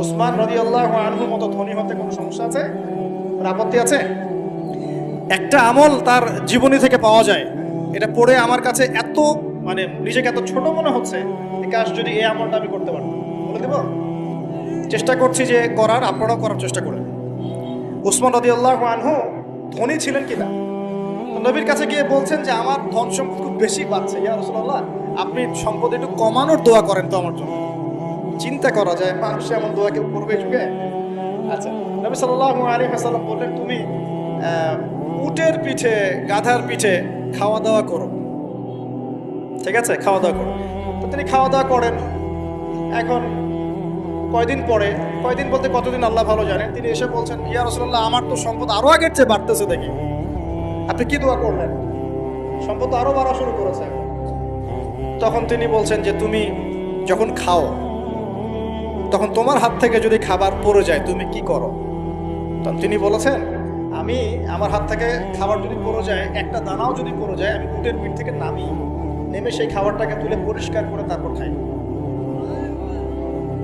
উসমান রাদিয়াল্লাহু আনহুর মতো ধনী হতে কোনো সমস্যা আছে, আপত্তি আছে? একটা আমল তার জীবনী থেকে পাওয়া যায়, এটা পড়ে আমার কাছে এত নিজেকে এত ছোট মনে হচ্ছে, কাশ যদি এই আমলটা আমি করতে পারতাম। বলে দেব, চেষ্টা করছি যে করার, আপনারাও করার চেষ্টা করেন। উসমান রাদিয়াল্লাহু আনহু ধনী ছিলেন কিনা, নবীর কাছে গিয়ে বলছেন যে আমার ধন সম্পদ খুব বেশি বাড়ছে, ইয়া রাসূলুল্লাহ আপনি সম্পদ একটু কমানোর দোয়া করেন তো আমার জন্য। চিন্তা করা যায় মানুষ এমন দোয়া কেউ করবে যুগে? আচ্ছা, নবী সাল্লাল্লাহু আলাইহি ওয়াসাল্লাম বললেন তুমি উটের পিঠে, গাধার পিঠে খাওয়া দাওয়া করো, ঠিক আছে, খাওয়া দাওয়া করো। তো তিনি খাওয়া দাওয়া করেন। এখন কয়দিন পরে, কয়দিন বলতে কতদিন আল্লাহ ভালো জানেন, তিনি এসে বলছেন ইয়া রাসূলুল্লাহ আমার তো সম্পদ আরো আগের চেয়ে বাড়তেছে, দেখি আপনি কি দোয়া করলেন, সম্পদ আরো বাড়া শুরু করেছে। তখন তিনি বলছেন যে তুমি যখন খাও তখন তোমার হাত থেকে যদি খাবার পড়ে যায় তুমি কি করো? তখন তিনি বলেছেন আমি, আমার হাত থেকে খাবার যদি পড়ে যায়, একটা দানাও যদি পড়ে যায়, আমি উটের পিঠ থেকে নেমে সেই খাবারটাকে তুলে পরিষ্কার করে তারপর খাই।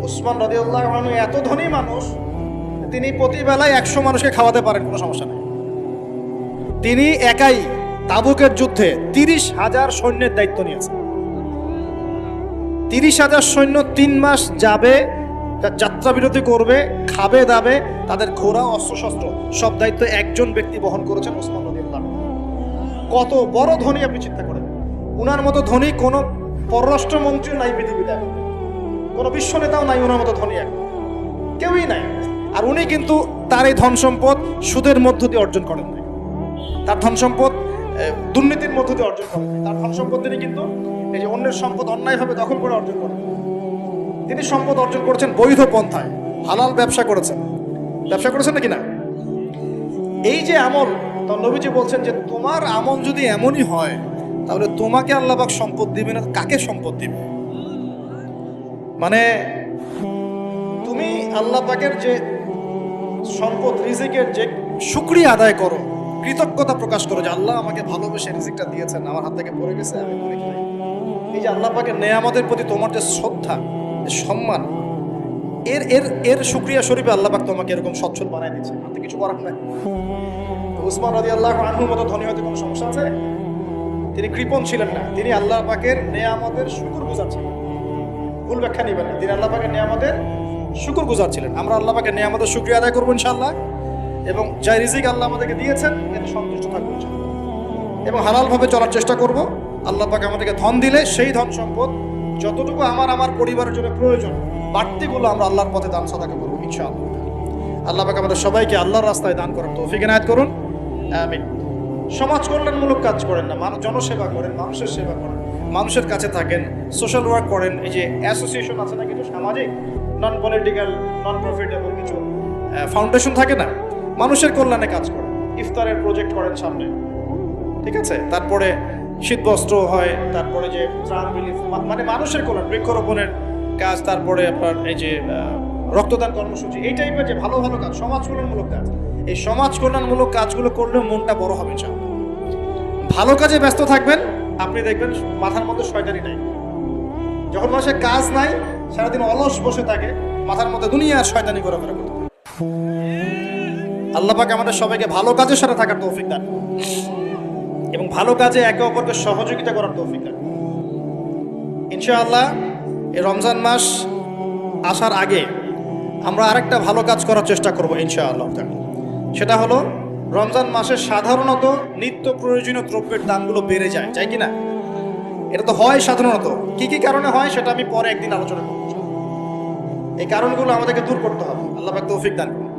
উসমান রাদিয়াল্লাহু আনহু এত ধনী মানুষ, তিনি প্রতিবেলায় 100 মানুষকে খাওয়াতে পারেন, কোনো সমস্যা নেই। তিনি একাই তাবুকের যুদ্ধে 30,000 সৈন্যের দায়িত্ব নিয়েছেন। 30,000 সৈন্য 3 মাস যাবে, যাত্রা বিরতি করবে, খাবে দাবে, তাদের ঘোড়া অস্ত্রশস্ত্র সব দায়িত্ব একজন ব্যক্তি বহন করেছেন, উসমান রাদিয়াল্লাহু আনহু। কত বড় ধনী আপনি চিন্তা করেন। উনার মতো ধনী কোনো পররাষ্ট্রমন্ত্রী নাই পৃথিবীতে, কোনো বিশ্ব নেতাও নাই ওনার মতো ধনী, এখন কেউই নাই। আর উনি কিন্তু তার এই ধন সম্পদ সুদের মধ্য দিয়ে অর্জন করেন নাই, তার ধন সম্পদ দুর্নীতির মধ্য দিয়ে অর্জন করেন নাই। তার ধন সম্পদ তিনি কিন্তু এই যে অন্যের সম্পদ অন্যায়ভাবে দখল করে অর্জন করেন, তিনি সম্পদ অর্জন করেছেন বৈধ পন্থায়, হালাল ব্যবসা করেছেন নাকি না? এই যে আমল, তো নবীজি বলছেন যে তোমার আমল যদি এমনই হয় তাহলে তোমাকে আল্লাহ পাক সম্পদ দিবে না, কাকে সম্পদ দিবে? তুমি আল্লাহ পাকের যে সম্পদ, রিজিকের যে শুকরিয়া আদায় করো, কৃতজ্ঞতা প্রকাশ করো যে আল্লাহ আমাকে ভালোবেসে রিজিকটা দিয়েছেন, আমার হাত থেকে পড়ে গেছে, আমি মনে খাই। এই যে আল্লাহ পাকের নেয়ামতের প্রতি তোমার যে শ্রদ্ধা, সম্মান, এর শুকরিয়া স্বরূপে আল্লাহ পাক তোমাকে এরকম সচ্ছল বানায় দিচ্ছে, হাতে কিছু করার নাই। উসমান রাদিয়াল্লাহু আনহুর মতো ধনী হতে কোনো সমস্যা আছে? তিনি কৃপণ ছিলেন না, তিনি আল্লাহ পাকের নেয়ামতের শুকরগুজার ছিলেন। ভুল ব্যাখ্যা নেবেন না, তিনি আল্লাহ পাকের নেয়ামতের শুকরগুজার ছিলেন। আমরা আল্লাহ পাকের নেয়ামতের শুকরিয়া আদায় করবো ইনশাআল্লাহ, এবং যা রিজিক আল্লাহ আমাদেরকে দিয়েছেন এতে সন্তুষ্ট থাকবো ইনশাআল্লাহ, এবং হালালভাবে চলার চেষ্টা করব। আল্লাহ পাক আমাদেরকে ধন দিলে সেই ধন সম্পদ যতটুকু আমার পরিবারের জন্য প্রয়োজন, বাড়তিগুলো আমরা আল্লাহর পথে দান সাদাকা করবো ইনশাআল্লাহ। আল্লাহ পাক আমাদের সবাইকে আল্লাহর রাস্তায় দান করার তৌফিক এনায়েত করুন, আমিন। সমাজ কল্যাণমূলক কাজ করেন না, জনসেবা করেন, মানুষের সেবা করেন, মানুষের কাছে থাকেন, সোশ্যাল ওয়ার্ক করেন। এই যে অ্যাসোসিয়েশন আছে না, কিছু সামাজিক নন পলিটিক্যাল নন প্রফিটেবল কিছু ফাউন্ডেশন থাকে না, মানুষের কল্যাণে কাজ করেন, ইফতারের প্রজেক্ট করেন সামনে, ঠিক আছে। তারপরে শীত বস্ত্র হয়, তারপরে যে ত্রাণ রিলিফ, মানুষের কল্যাণ, বৃক্ষরোপণের কাজ, তারপরে আপনার এই যে রক্তদান কর্মসূচি, এই টাইপের যে ভালো ভালো কাজ, সমাজ কল্যাণমূলক কাজ, এই সমাজ কল্যাণমূলক কাজগুলো করলে মনটা বড় হবে ইনশাআল্লাহ। ভালো কাজে ব্যস্ত থাকবেন, আপনি দেখবেন মাথার মধ্যে শয়তানি নাই। যখন মানুষের কাজ নাই, সারাদিন অলস বসে থাকে, মাথার মধ্যে দুনিয়ার শয়তানি ঘোরাফেরা করতে থাকে। আল্লাহ পাক আমাদের সবাইকে ভালো কাজের সাথে থাকার তৌফিক দান এবং ভালো কাজে একে অপরকে সহযোগিতা করার তৌফিক দান ইনশাআল্লাহ। এই রমজান মাস আসার আগে আমরা আরেকটা ভালো কাজ করার চেষ্টা করবো ইনশাআল্লাহ। সেটা হলো রমজান মাসে সাধারণত নিত্য প্রয়োজনীয় দ্রব্যের দামগুলো বেড়ে যায়, তাই কি না? এটা তো হয় সাধারণত। কি কি কারণে হয় সেটা আমি পরে একদিন আলোচনা করব। এই কারণগুলো আমাদেরকে দূর করতে হবে, আল্লাহ পাক তৌফিক দান করুন।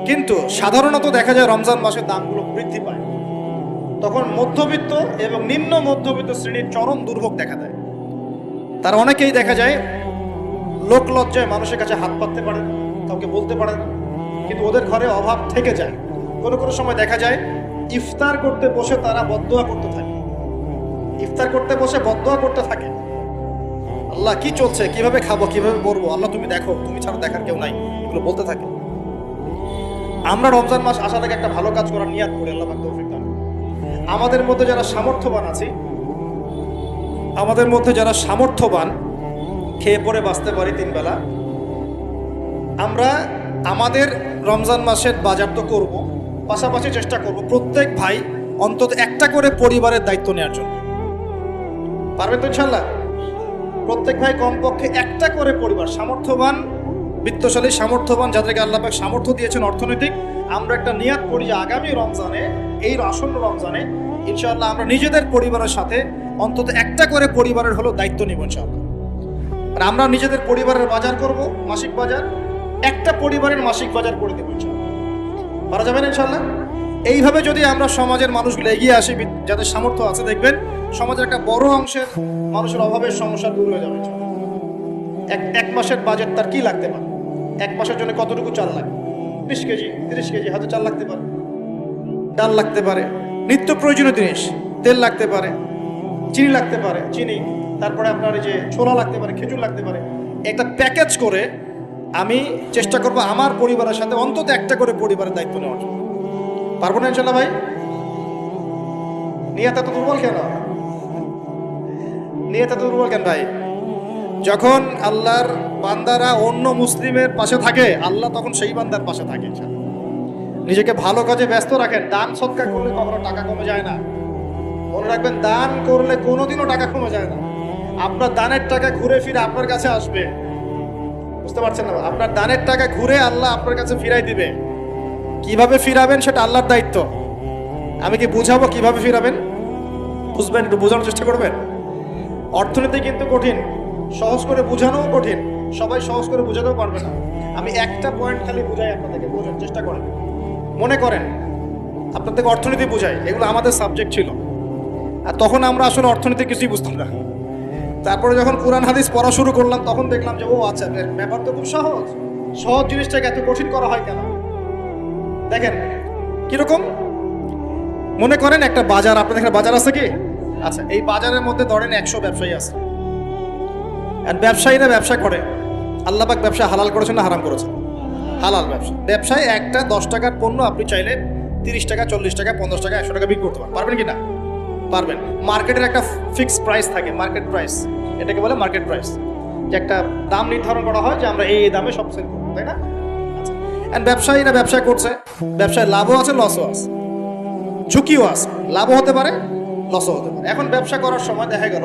কিন্তু সাধারণত দেখা যায় রমজান মাসে দামগুলো বৃদ্ধি পায়, তখন মধ্যবিত্ত এবং নিম্ন মধ্যবিত্ত শ্রেণীর চরম দুর্ভোগ দেখা দেয়। তার অনেকেই দেখা যায় লোক লজ্জায় মানুষের কাছে হাত পাততে পারে না, কাউকে বলতে পারে না, কিন্তু ওদের ঘরে অভাব থেকে যায়। কোনো কোনো সময় দেখা যায় ইফতার করতে বসে তারা বদদোয়া করতে থাকে, ইফতার করতে বসে বদদোয়া করতে থাকে, আল্লাহ কি চলছে, কিভাবে খাবো, কিভাবে পড়বো, আল্লাহ তুমি দেখো, তুমি ছাড়া দেখার কেউ নাই, এগুলো বলতে থাকে। আমরা রমজান মাস আসার আগে একটা ভালো কাজ করার নিয়াত করি, আল্লাহ পাক তৌফিক দান। আমাদের মধ্যে যারা সামর্থ্যবান আছি, আমাদের মধ্যে যারা সামর্থ্যবান, খেয়ে পরে বাঁচতে পারি 3 বেলা, আমরা আমাদের রমজান মাসের বাজার তো করব, পাশাপাশি চেষ্টা করব প্রত্যেক ভাই অন্তত একটা করে পরিবারের দায়িত্ব নেওয়ার জন্য। পারবেন তো ইনশাল্লাহ? প্রত্যেক ভাই কমপক্ষে একটা করে পরিবার, সামর্থ্যবান বিত্তশালী সামর্থ্যবান যাদেরকে আল্লাহ পাক সামর্থ্য দিয়েছেন অর্থনৈতিক, আমরা একটা নিয়াত করি যে আগামী রমজানে, এই আসন্ন রমজানে ইনশাআল্লাহ আমরা নিজেদের পরিবারের সাথে অন্তত একটা করে পরিবারের হলো দায়িত্ব নিব ইনশাআল্লাহ। আর আমরা নিজেদের পরিবারের বাজার করব, মাসিক বাজার, একটা পরিবারের মাসিক বাজার করে দেবো ইনশাআল্লাহ। পারা যাবে না ইনশাআল্লাহ? এইভাবে যদি আমরা সমাজের মানুষগুলো এগিয়ে আসি, যাদের সামর্থ্য আছে, দেখবেন সমাজের একটা বড় অংশের মানুষের অভাবের সমস্যা দূর হয়ে যাবে। এক মাসের বাজেট তার কি লাগতে পারে? এক মাসের জন্য কতটুকু চাল লাগে? 20 কেজি 30 কেজি হয়তো চাল লাগতে পারে, ডাল লাগতে পারে, নিত্য প্রয়োজনীয় জিনিস, তেল লাগতে পারে, চিনি লাগতে পারে, চিনি, তারপরে আপনার এই যে ছোলা লাগতে পারে, খেজুর লাগতে পারে। একটা প্যাকেজ করে আমি চেষ্টা করবো আমার পরিবারের সাথে অন্তত একটা করে পরিবারের দায়িত্ব নেওয়ার জন্য। পারবো না ইনশাল্লাহ ভাই? নিয়ত এত দুর্বল কেন? নিয়ত এত দুর্বল কেন ভাই? যখন আল্লাহর বান্দারা অন্য মুসলিমের পাশে থাকে, আল্লাহ তখন সেই বান্দার পাশে থাকে। নিজেকে ভালো কাজে ব্যস্ত রাখেন। দান সৎকার করলে কখনো টাকা কমে যায় না। মনে রাখবেন, দান করলে কোনোদিনও টাকা কমে যায় না। আপনার দানের টাকা ঘুরে ফিরে আপনার কাছে আসবে। বুঝতে পারছেন না? আপনার দানের টাকা ঘুরে আল্লাহ আপনার কাছে ফিরাই দিবে। কিভাবে ফিরাবেন সেটা আল্লাহর দায়িত্ব। আমি কি বুঝাবো কিভাবে ফিরাবেন? বুঝবেন, একটু বোঝানোর চেষ্টা করবেন। অর্থনীতি কিন্তু কঠিন, সহজ করে বোঝানোও কঠিন, সবাই সহজ করে বোঝাতেও পারবে না। আমি একটা পয়েন্ট খালি বুঝাই আপনাদেরকে, বোঝার চেষ্টা করেন। মনে করেন আপনাদেরকে অর্থনীতি বুঝাই, এগুলো আমাদের সাবজেক্ট ছিল, আর তখন আমরা আসলে অর্থনীতি কিছুই বুঝতাম না। তারপরে যখন কোরআন হাদিস পড়া শুরু করলাম, তখন দেখলাম যে ও আচ্ছা, ব্যাপার তো খুব সহজ। সহজ জিনিসটাকে এত কঠিন করা হয় কেন? দেখেন কিরকম। মনে করেন একটা বাজার, আপনাদের এখানে বাজার আছে কি? আচ্ছা, এই বাজারের মধ্যে ধরেন 100 ব্যবসায়ী আছে। আর ব্যবসায়ীরা ব্যবসা করে, আল্লাহ পাক ব্যবসা হালাল করেছেন না হারাম করেছেন? হালাল ব্যবসা। ব্যবসায় একটা 10 টাকার পণ্য আপনি চাইলে 30 টাকা, 40 টাকা, 50 টাকা, 100 টাকা বিক্রি করতে পারবেন কি না? পারবেন। মার্কেটের একটা ফিক্সড প্রাইস থাকে, মার্কেট প্রাইস, এটাকে বলে মার্কেট প্রাইস, যে একটা দাম নির্ধারণ করা হয় যে আমরা এই দামে সব সেল করবো, তাই না? আচ্ছা, এন্ড ব্যবসায়ীরা ব্যবসা করছে, ব্যবসায় লাভও আছে, লসও আছে, ঝুঁকিও আছে, লাভও হতে পারে, লসও হতে পারে। এখন ব্যবসা করার সময় দেখা গেল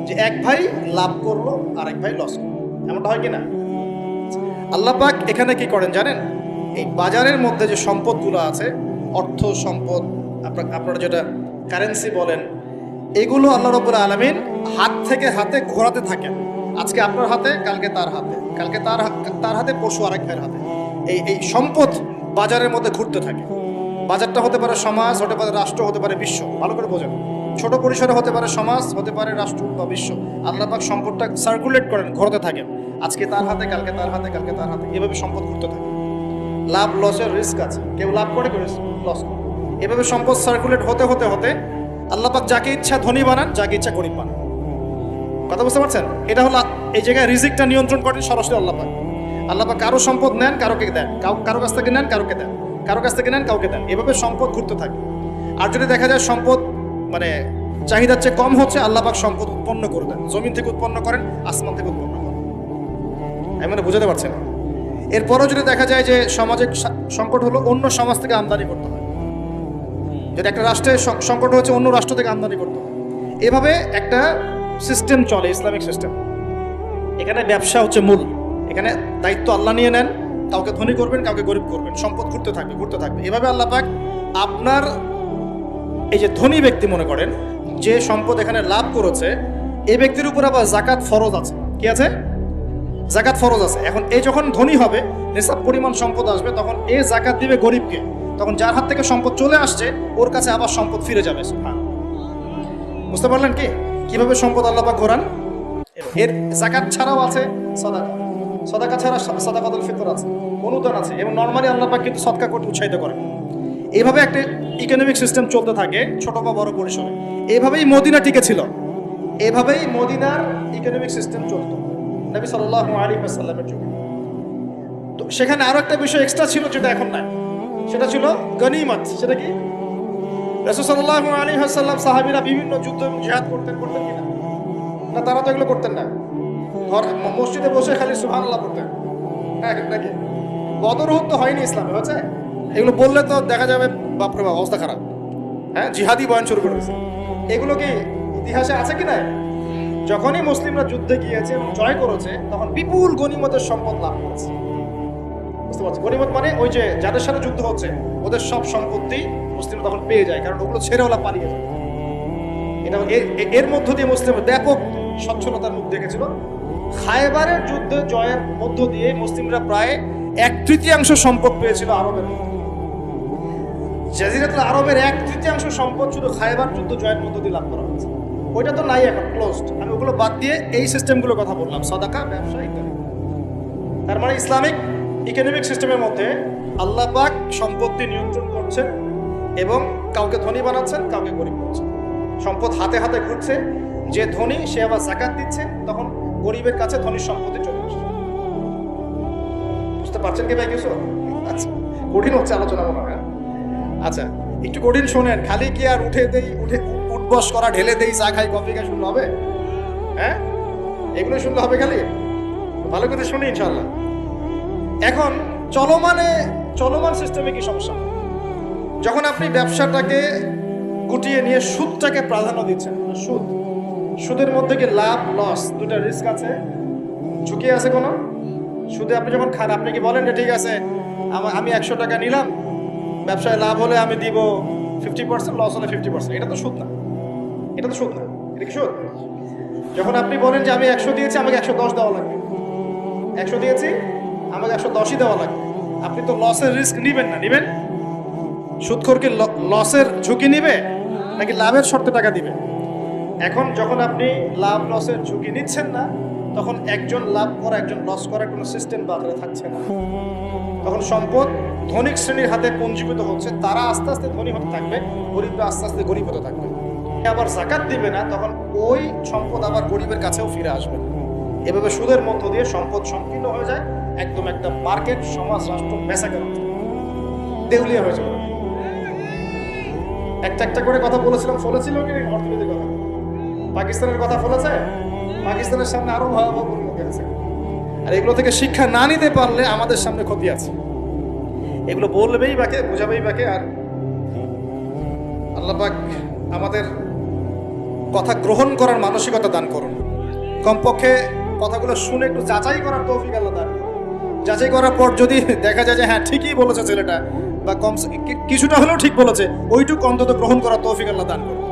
যে এক ভাই লাভ করলো আর এক ভাই লস করলো, এমনটা হয় কি না? আল্লাহ পাক এখানে কি করেন জানেন? এই বাজারের মধ্যে যে সম্পদগুলো আছে, অর্থ সম্পদ, আপনারা যেটা কারেন্সি বলেন, এগুলো আল্লাহ রাব্বুল আলামিন হাত থেকে হাতে ঘোরাতে থাকেন। আজকে আপনার হাতে, কালকে তার হাতে, কালকে তার হাতে, পরশু আরেক ভাইয়ের হাতে। এই সম্পদ বাজারের মধ্যে ঘুরতে থাকে। বাজারটা হতে পারে সমাজ, হতে পারে রাষ্ট্র, হতে পারে বিশ্ব। ভালো করে বোঝেন, ছোট পরিসরে হতে পারে সমাজ, হতে পারে রাষ্ট্র বা বিশ্ব। আল্লাহ পাক সম্পদটা সার্কুলেট করেন, ঘোরাতে থাকেন। আজকে তার হাতে, কালকে তার হাতে, কালকে তার হাতে, এভাবে সম্পদ ঘুরতে থাকে। লাভ লসের রিস্ক আছে, কেউ লাভ করে, কেউ লস করে। এভাবে সম্পদ সার্কুলেট হতে হতে হতে আল্লাহ পাক যাকে ইচ্ছা ধনী বানান, যাকে ইচ্ছা গরিব বানান। কথা বুঝতে পারছেন? এটা হলো এই জায়গায় রিজিকটা নিয়ন্ত্রণ করেন সরাসরি আল্লাহ পাক। আল্লাহ পাক কারো সম্পদ নেন, কারোকে দেন, কারো কাছ থেকে নেন, কারোকে দেন, কারো কাছ থেকে নেন, কাউকে দেন। এভাবে সম্পদ ঘুরতে থাকে। আর যদি দেখা যায় সম্পদ মানে চাহিদার চেয়ে কম হচ্ছে, আল্লাহ পাক সম্পদ উৎপন্ন করে দেন। জমিন থেকে উৎপন্ন করেন, আসমান থেকে উৎপন্ন করেন। আমি মানে বুঝাতে পারছি না। এরপরও যদি দেখা যায় যে সমাজের সংকট হলো, অন্য সমাজ থেকে আমদানি করতে হয়। যদি একটা রাষ্ট্রের সংকট হচ্ছে, অন্য রাষ্ট্র থেকে আমদানি করতে হয়। এভাবে একটা সিস্টেম চলে, ইসলামিক সিস্টেম। এখানে ব্যবসা হচ্ছে মূল। এখানে দায়িত্ব আল্লাহ নিয়ে নেন, কাউকে ধনী করবেন, কাউকে গরিব করবেন। সম্পদ ঘুরতে থাকবে, ঘুরতে থাকবে। এভাবে আল্লাহ পাক আপনার এই যে ধনী ব্যক্তি, মনে করেন যে সম্পদ এখানে লাভ করেছে, এই ব্যক্তির উপর আবার জাকাত ফরজ আছে। কি আছে? জাকাত ফরজ আছে। এখন এই যখন ধনী হবে, নিসাব পরিমাণ সম্পদ আসবে, তখন এই জাকাত দিবে গরিবকে। তখন যার হাত থেকে সম্পদ চলে আসছে, ওর কাছে আবার সম্পদ ফিরে যাবে। সুবহানাল্লাহ। বুঝতে পারলেন কি কিভাবে সম্পদ আল্লাহ পাক ঘোরান? এর জাকাত ছাড়াও আছে সাদাকা। সাদাকা ছাড়া সাদাকাতুল ফিতর আছে, অনুদান আছে, এবং নরমালি আল্লাহ পাক কিন্তু সদকা করতে উৎসাহিত করেন। এইভাবে একটা ইকোনমিক সিস্টেম চলতে থাকে, ছোট বা বড় পরিসরে। এইভাবেই মদিনা টিকে ছিল, এভাবেই মদিনার ইকোনমিক সিস্টেম চলত নবী সাল্লাল্লাহু আলাইহি ওয়াসাল্লামের যুগে। তো সেখানে আরো একটা বিষয় এক্সট্রা ছিল, যেটা এখন নাই। সেটা ছিল গনিমত। সেটা কি? রাসূল সাল্লাল্লাহু আলাইহি ওয়াসাল্লাম সাহাবীরা বিভিন্ন যুদ্ধ এবং জিহাদ করতেন কিনা? না, তারা তো এগুলো করতেন না। ঘর মসজিদে বসে খালি সুবহানাল্লাহ পড়তেন, হ্যাঁ নাকি? বদর উহুদ তো হয়নি ইসলামে, হয়েছে? এগুলো বললে তো দেখা যাবে বাপরে বাপ অবস্থা খারাপ। হ্যাঁ, জিহাদি বয়ান শুরু করেছে। এগুলো কি ইতিহাসে আছে কি না? যখনই মুসলিমরা যুদ্ধে গিয়েছে এবং জয় করেছে তখন বিপুল গনিমতের সম্পদ লাভ করেছে। বুঝতে পারছি? গনিমত মানে ওই যে যাদের সাথে যুদ্ধ হচ্ছে ওদের সব সম্পত্তি মুসলিমরা তখন পেয়ে যায়, কারণ ওগুলো ছেড়ে ওরা পালিয়ে যায়। এটা এর মধ্য দিয়ে মুসলিম ব্যাপক সচ্ছলতার মুখ দেখেছিল। খায়বারের যুদ্ধে জয়ের মধ্য দিয়ে মুসলিমরা প্রায় 1/3 সম্পদ পেয়েছিল আরবের মধ্যে। জাজিরাতুল আরবের 1/3 সম্পদ শুধু খায়বার যুদ্ধ জয়ের মধ্য দিয়ে লাভ করা হয়েছে। ওইটা তো নাই, এখন ক্লোজড। আমি ওগুলো বাদ দিয়ে এই সিস্টেমগুলোর কথা বললাম, সাদাকা, ব্যবসা ইত্যাদি। তার মানে ইসলামিক ইকোনমিক সিস্টেমের মধ্যে আল্লাহ পাক সম্পত্তি নিয়ন্ত্রণ করছেন এবং কাউকে ধনী বানাচ্ছেন, কাউকে গরিব করছেন। সম্পদ হাতে হাতে ঘুরছে, যে ধনী সে আবার যাকাত দিচ্ছে, তখন গরিবের কাছে ধনীর সম্পত্তি চলে আসছে। বুঝতে পারছেন কি ভাই কিছু? আচ্ছা, কঠিন হচ্ছে আলোচনা মনে হয়। আচ্ছা, একটু কঠিন শোনেন। খালি কি আর উঠে উঠবস করা, ঢেলে দেই, চা খাই, কফি খাই শুনলে হবে? হ্যাঁ, এগুলো শুনলে হবে খালি? ভালো করে শুনি ইনশাল্লাহ। এখন চলমান সিস্টেমে কি সমস্যা? যখন আপনি ব্যবসাটাকে গুটিয়ে নিয়ে সুদটাকে প্রাধান্য দিচ্ছেন, সুদের মধ্যে কি লাভ লস দুটা রিস্ক আছে, ঝুঁকি আছে কোনো? সুদে আপনি যখন খান, আপনি কি বলেন যে ঠিক আছে আমি 100 টাকা নিলাম, ব্যবসায় লাভ হলে আমি দিব 50%, লস হলে 50%। এটা তো সুদ না, এটা তো সুদ না। এটা কি সুদ? যখন আপনি বলেন যে আমি 100 দিয়েছি, আমাকে 110 দেওয়া লাগবে, 100 দিয়েছি আমাকে 110ই দেওয়া লাগবে, আপনি তো লসের রিস্ক নিবেন না? নিবেন? সুদখোর কি লসের ঝুঁকি নিবে নাকি লাভের শর্তে টাকা দিবে? এখন যখন আপনি লাভ লসের ঝুঁকি নিচ্ছেন না, তখন একজন লাভ করা একজন লস করার কোনো সিস্টেম বাজারে থাকছে না। তখন সম্পদ ধনিক শ্রেণীর হাতে পুঞ্জীভূত হচ্ছে, তারা আস্তে আস্তে ধনী হতে থাকবে, গরিবরা আস্তে আস্তে গরিব হতে থাকবে। আবার যাকাত দিবে না, তখন ওই সম্পদ আবার গরিবের কাছেও ফিরে আসবে। এভাবে সুদের মধ্য দিয়ে সম্পদ সংকীর্ণ হয়ে যায়, একদম একটা মার্কেট, সমাজ, রাষ্ট্র বেচাকেনা দেউলিয়া হয়ে যাবে। একটা করে কথা বলেছিলাম, ফলেছিল কি অর্থনীতির কথা? পাকিস্তানের কথা ফলেছে? পাকিস্তানের সামনে আরো ভয়াবহ পরিণতি আছে। আর এগুলো থেকে শিক্ষা না নিতে পারলে আমাদের সামনে ক্ষতি আছে। এগুলো বলবেই বাকে, বোঝাবেই বাকে। আর আল্লাহ পাক আমাদের কথা গ্রহণ করার মানসিকতা দান করুন। কমপক্ষে কথাগুলো শুনে একটু যাচাই করার তৌফিক আল্লাহ দান করুন। যাচাই করার পর যদি দেখা যায় যে হ্যাঁ ঠিকই বলেছে ছেলেটা, বা কিছুটা হলেও ঠিক বলেছে, ওইটুকু অন্তত গ্রহণ করার তৌফিক আল্লাহ দান করুন।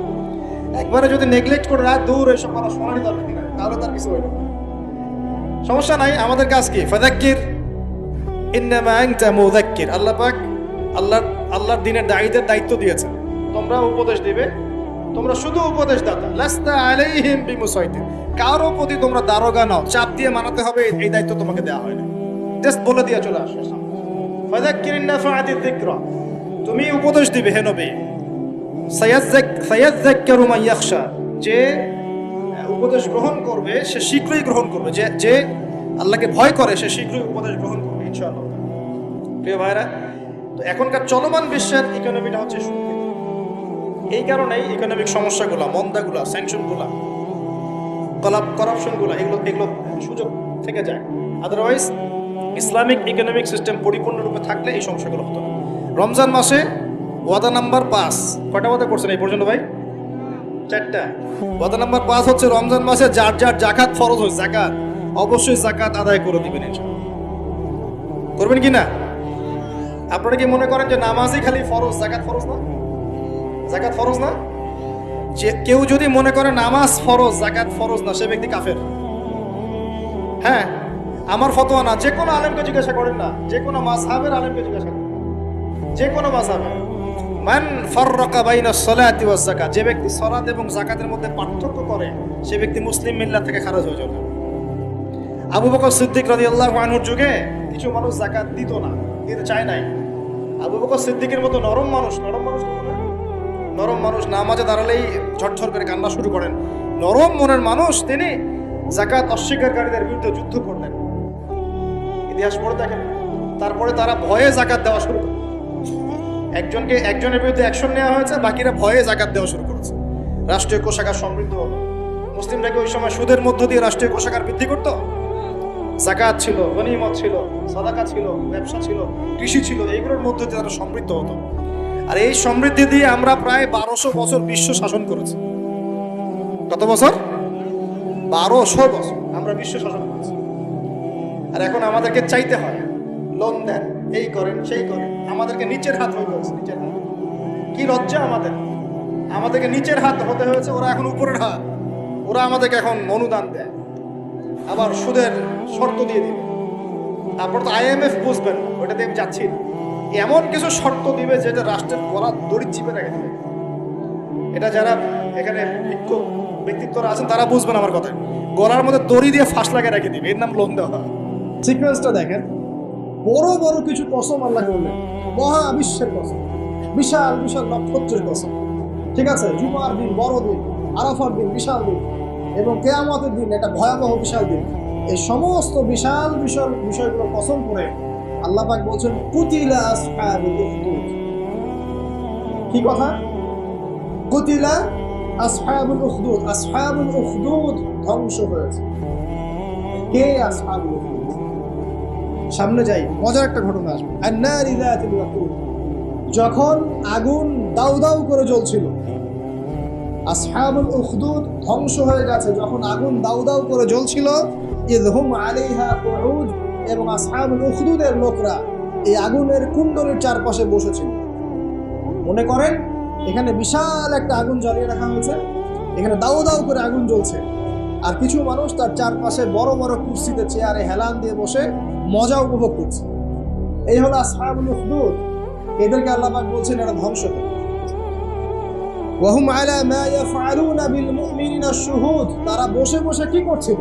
একবারে যদি নেগলেক্ট করে রাত দূর এসব কথা শোনারই দরকার নাই, তাহলে তার কিছু হইল সমস্যা নাই। আমাদের কাজ কি? ফাযাক্কির ইন্নামা আনতা মুযাক্কির। আল্লাহ পাক আল্লাহর দ্বীনের দায়ীদের দায়িত্ব দিয়েছেন, তোমরা উপদেশ দিবে, তোমরা শুধু উপদেশদাতা। লাস্তা আলাইহিম বিমুসাইতির। কারো প্রতি তোমরা দারোগা নাও, চাপ দিয়ে মানাতে হবে, এই দায়িত্ব তোমাকে দেওয়া হয় না। জাস্ট বলে দিয়ে চলে আসো। ফাযাক্কির ইন্নাফাআতিয যিকরা, তুমি উপদেশ দিবে হে নবী। সায়াযাক্কারু মান ইয়াখশা, যে উপদেশ গ্রহণ করবে সে শীঘ্রই গ্রহণ করবে, যে আল্লাহকে ভয় করে সে শীঘ্রই উপদেশ গ্রহণ করবে ইনশাআল্লাহ। প্রিয় ভাইরা, তো এখনকার চলমান বিশ্বের ইকোনমিটা হচ্ছে সুদ। এই কারণেই ইকোনমিক সমস্যাগুলো, মন্দাগুলো, স্যাংশনগুলো, করাপশনগুলো, এগুলো সুযোগ থেকে যায়। আদারওয়াইজ ইসলামিক ইকোনমিক সিস্টেম পরিপূর্ণরূপে থাকলে এই সমস্যাগুলো হতো না। রমজান মাসে ওয়াদা নাম্বার 5, কয়টা ওয়াদা করছেন এই পর্যন্ত ভাই? 4টা। ওয়াদা নাম্বার 5 হচ্ছে রমজান মাসে যার যাকাত ফরজ হয়, যাকাত অবশ্যই যাকাত আদায় করে দিবেন। করবেন কি না? আপনারা কি মনে করেন যে নামাজই খালি ফরজ, যাকাত ফরজ না? যাকাত ফরজ না? যে কেউ যদি মনে করে নামাজ ফরজ, যাকাত ফরজ না, সে ব্যক্তি কাফের। হ্যাঁ, আমার ফতোয়া না, যে কোনো আলেমকে জিজ্ঞাসা করেন না, যে কোনো মাযহাবের আলেমকে জিজ্ঞাসা করেন, যে কোনো মাযহাবে। মান ফাররাকা বাইনাস সালাতি ওয়াজ যাকাত, যে ব্যক্তি সালাত এবং যাকাতের মধ্যে পার্থক্য করে সে ব্যক্তি মুসলিম মিল্লাত থেকে খারিজ হয়ে যাবে। আবু বকর সিদ্দিক রাদিয়াল্লাহু আনহুর যুগে কিছু মানুষ যাকাত দিত না, দিতে চায় নাই। আবু বকর সিদ্দিকের মতো নরম মানুষ নামাজে দাঁড়ালেই ঝরঝর করে কান্না শুরু করেন, নরম মনের মানুষ, তিনি যাকাত অস্বীকারীদের বিরুদ্ধে যুদ্ধ করলেন। ইতিহাস পড়ে দেখেন। তারপরে তারা ভয়ে যাকাত দেওয়া শুরু করে। একজনের বিরুদ্ধে অ্যাকশন নেওয়া হয়েছে, বাকিরা ভয়ে যাকাত দেওয়া শুরু করেছে। রাষ্ট্রীয় কোষাগার সমৃদ্ধ হলো। মুসলিমরা কি ওই সময় সুদের মধ্য দিয়ে রাষ্ট্রীয় কোষাগার বৃদ্ধি করত? যাকাত ছিল, গনিমত ছিল, সাদাকা ছিল, ব্যবসা ছিল, কৃষি ছিল, এইগুলোর মধ্যে দিয়ে তারা সমৃদ্ধ হতো। আর এই সমৃদ্ধি দিয়ে আমরা প্রায় 1200 বছর বিশ্ব শাসন করেছি। কত বছর? 1200 বছর আমরা বিশ্ব শাসন করেছি। আর এখন আমাদেরকে চাইতে হয়, লোন দেন, এই করেন, সেই করেন। আমাদেরকে নিচের হাত হতে হয়েছে, নিচের হাত। কি লজ্জা আমাদের! আমাদেরকে নিচের হাত হতে হয়েছে, ওরা এখন উপরের হাত। ওরা আমাদেরকে এখন অনুদান দেয়, আবার সুদের শর্ত দিয়ে দিবে। তারপর তো IMF বুঝবেন, ওইটাতে আমি যাচ্ছি না। এমন কিছু শর্ত দিবে যেটা রাষ্ট্রের গলা দড়ি চিপে রেখে দেবে। এটা যারা এখানে বিক্ষোভ ব্যক্তিত্বরা আছেন তারা বুঝবেন আমার কথা। গলার মধ্যে দড়ি দিয়ে ফাঁস লাগিয়ে রেখে দিবে, এর নাম লোন দেওয়া। সিকোয়েন্সটা দেখেন, বড় বড় কিছু কসম আল্লাহ করলেন, মহাবিশ্বের কসম, বিশাল বিশাল নক্ষত্রের কসম, ঠিক আছে, জুমার দিন বড় দিন, আরাফার দিন বিশাল দিন, এবং কিয়ামতের দিন একটা ভয়াবহ বিশাল দিন। এই সমস্ত বিশাল বিশাল বিষয়গুলো কসম করে আল্লাহ পাক বলছেন কুতিলা আসহাবুল উখদুদ। কি কথা? কুতিলা আসহাবুল উখদুদ। আসহাবুল উখদুদ ধ্বংস হয়েছে। কে আসহাবুল উখদুদ? সামনে যাই, মজার একটা ঘটনা আসবে। আন-নারি যাতিল ওয়াকুদ, যখন আগুন দাউ দাউ করে জ্বলছিল, আসহাবুল উখদুদ ধ্বংস হয়ে গেছে যখন আগুন দাউ দাউ করে জ্বলছিল। ইযহুম আলাইহা কুউদ, এবং আসহাবুল উখদুদের লোকরা এই আগুনের কুণ্ডলের চারপাশে বসেছিল। মনে করেন এখানে বিশাল একটা আগুন জ্বালিয়ে রাখা হয়েছে, এখানে দাউ দাউ করে আগুন জ্বলছে, আর কিছু মানুষ তার চারপাশে বড় বড় কুর্সিতে, চেয়ারে হেলান দিয়ে বসে মজা উপভোগ করছে। এই হলো আসহাবুল উখদুদ। এদেরকে আল্লাহ পাক বলছেন এরা ধ্বংস হবে। ওয়াহুম আলা মা ইয়াফআলুনা বিল মুমিনিনা শুহুদ, তারা বসে বসে কি করছিল?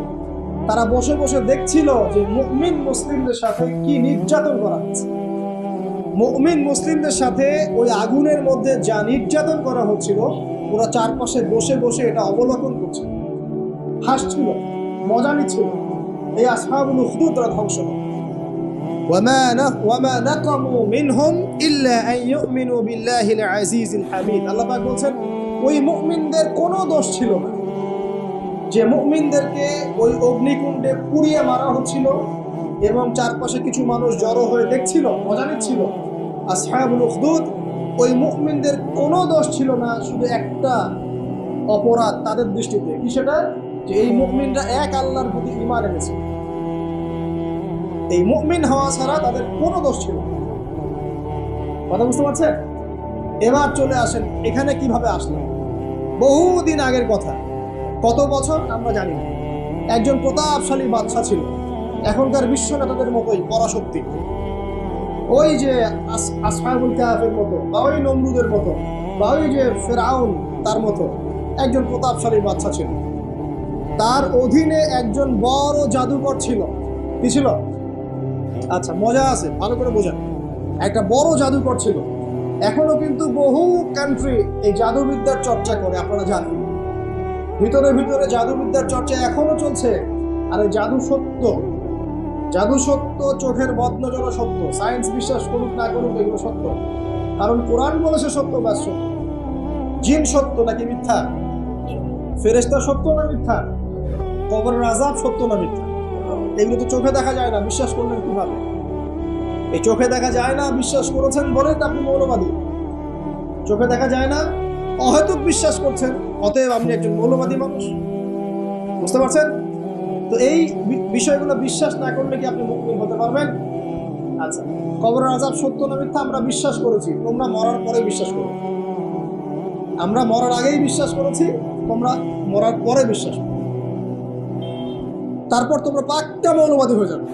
তারা বসে বসে দেখছিল যে মুমিন মুসলিমদের সাথে কি নির্যাতন করা হচ্ছে। মুমিন মুসলিমদের সাথে ওই আগুনের মধ্যে যা নির্যাতন করা হচ্ছিল, ওরা চারপাশে বসে বসে এটা অবলোকন করছিল, হাসছিল, মজা নিচ্ছিল। এই আসহাবুল উখদুদ তারা ধ্বংস হবে। ওয়ামা নাকামু মিনহুম ইল্লা আন ইউমিনু বিল্লাহিল আজিজিল হামিদ। আল্লাহ পাক বলছেন ওই মুমিনদের কোনো দোষ ছিল না যে মুমিনদেরকে ওই অগ্নিকুণ্ডে পুড়িয়ে মারা হচ্ছিল এবং চারপাশে কিছু মানুষ জড়ো হয়ে দেখছিল, মজা নিচ্ছিল। আসহাবুল উখদুদ, ওই মুমিনদের কোনো দোষ ছিল না, শুধু একটা অপরাধ তাদের দৃষ্টিতে। কি সেটা? যে এই মুমিনরা এক আল্লাহর প্রতি ঈমান এনেছে। এই মুমিন হওয়া ছাড়া তাদের কোনো দোষ ছিল না। কথা বুঝতে পারছেন? এবার চলে আসেন এখানে কিভাবে আসলাম। বহুদিন আগের কথা, কত বছর আমরা জানি না। একজন প্রতাপশালী বাদশা ছিল, এখনকার বিশ্ব নেতাদের মতোই পরাশক্তি। ওই যে আসহাবুল কাহফের মতো, বা ওই নমরুদের মতো, বা ওই যে ফেরাউন তার মতো একজন প্রতাপশালী বাদশা ছিল। তার অধীনে একজন বড় জাদুকর ছিল। কি ছিল? আচ্ছা, মজা আছে, ভালো করে বোঝান। একটা বড় জাদুকর ছিল। এখনো কিন্তু বহু কান্ট্রি এই জাদুবিদ্যার চর্চা করে, আপনারা জানেন। ভিতরে ভিতরে জাদুবিদ্যার চর্চা এখনো চলছে। আর এই জাদু সত্য, জাদু সত্য, চোখের বদনজর সত্য। সায়েন্স বিশ্বাস করুক না করুক, এগুলো সত্য। কারণ কোরআন বলেছে সত্য বা সত্য। জিন সত্য নাকি মিথ্যা? ফেরেশতা সত্য না মিথ্যা? কবরের আযাব সত্য না মিথ্যা? এগুলো তো চোখে দেখা যায় না, বিশ্বাস করলেন কিভাবে? এই চোখে দেখা যায় না বিশ্বাস করেছেন বলে তো আপনি মৌলবাদী। চোখে দেখা যায় না, অহেতুক বিশ্বাস করছেন, অতএব আপনি একজন মৌলবাদী মানুষ। বুঝতে পারছেন? তো এই বিষয়গুলো বিশ্বাস না করলে কি আপনি মুমিন হতে পারবেন? আচ্ছা, কবরের আযাব সত্য না মিথ্যা আমরা বিশ্বাস করেছি, তোমরা মরার পরে বিশ্বাস করো। আমরা মরার আগেই বিশ্বাস করেছি, তোমরা মরার পরে বিশ্বাস করো। তারপর তোমরা পাক্কা মৌলবাদী হয়ে যাবে।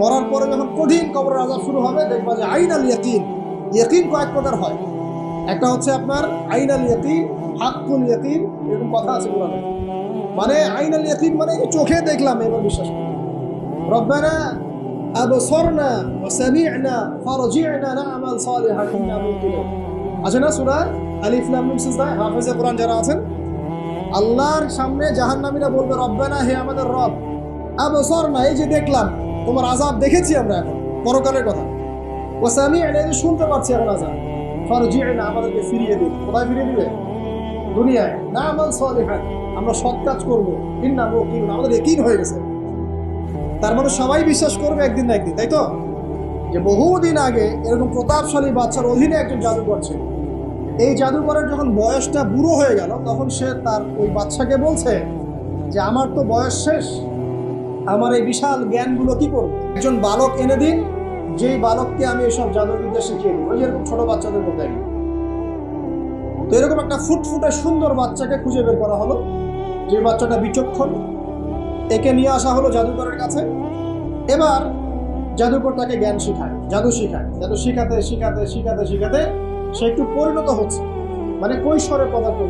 মরার পরে যখন কঠিন কবরের আযাব শুরু হবে, দেখবা যে আইনাল ইয়াকিন। ইয়াকিন কয়েক প্রকার হয়। একটা হচ্ছে আপনার আইনাল ইয়াকিন, হাক্কুল ইয়াকিন, এরকম কথা আছে কোরআনে। মানে আইনাল ইয়াকিন মানে চোখে দেখলাম এবার বিশ্বাস করি। রব্বানা আবসারনা ওয়া সামি'না ফারজি'না না'মাল সালিহান ইন্না মুকিনুন। আছে না সূরা আলিফ লাম মিম সিজদায়? হাফেজে কোরআন যারা আছেন, আল্লাহর সামনে জাহান্নামীরা বলবে রব্বানা, হে আমাদের রব, আবসারনা, এই যে দেখলাম তোমার আযাব দেখেছি আমরা, এখন পরকালের কথা। ওয়া সামি'না, এই যে শুনতে পাচ্ছি এখন আযাব। ফারজি'না, আমাদেরকে ফিরিয়ে দিন। কোথায় ফিরিয়ে দিবে? দুনিয়ায়। না'মাল সালিহান, আমরা সৎ কাজ করবো। ইন্না মুকিনুন, আমাদের ইয়াকিন হয়ে গেছে। তার মানে সবাই বিশ্বাস করবে একদিন না একদিন, তাই তো? যে বহুদিন আগে এরকম প্রতাপশালী বাচ্চার অধীনে একজন জাদুকর ছিল। এই জাদুকরের যখন বয়সটা বুড়ো হয়ে গেল, তখন সে তার ওই বাচ্চাকে বলছে যে আমার তো বয়স শেষ, আমার এই বিশাল জ্ঞানগুলো কি করবো? একজন বালক এনে দিন, যেই বালককে আমি এইসব জাদুবিদ্যা শিখিয়ে দিই। ওই যেরকম ছোট বাচ্চাদের মধ্যে। তো এরকম একটা ফুটফুটে সুন্দর বাচ্চাকে খুঁজে বের করা হলো, যে বাচ্চাটা বিচক্ষণ। একে নিয়ে আসা হলো জাদুকরের কাছে। এবার জাদুকর তাকে জ্ঞান শিখায়, জাদু শিখাতে শিখাতে শিখাতে শিখাতে সে একটু পরিণত হচ্ছে, মানে কৈশোরে পদার্পণ।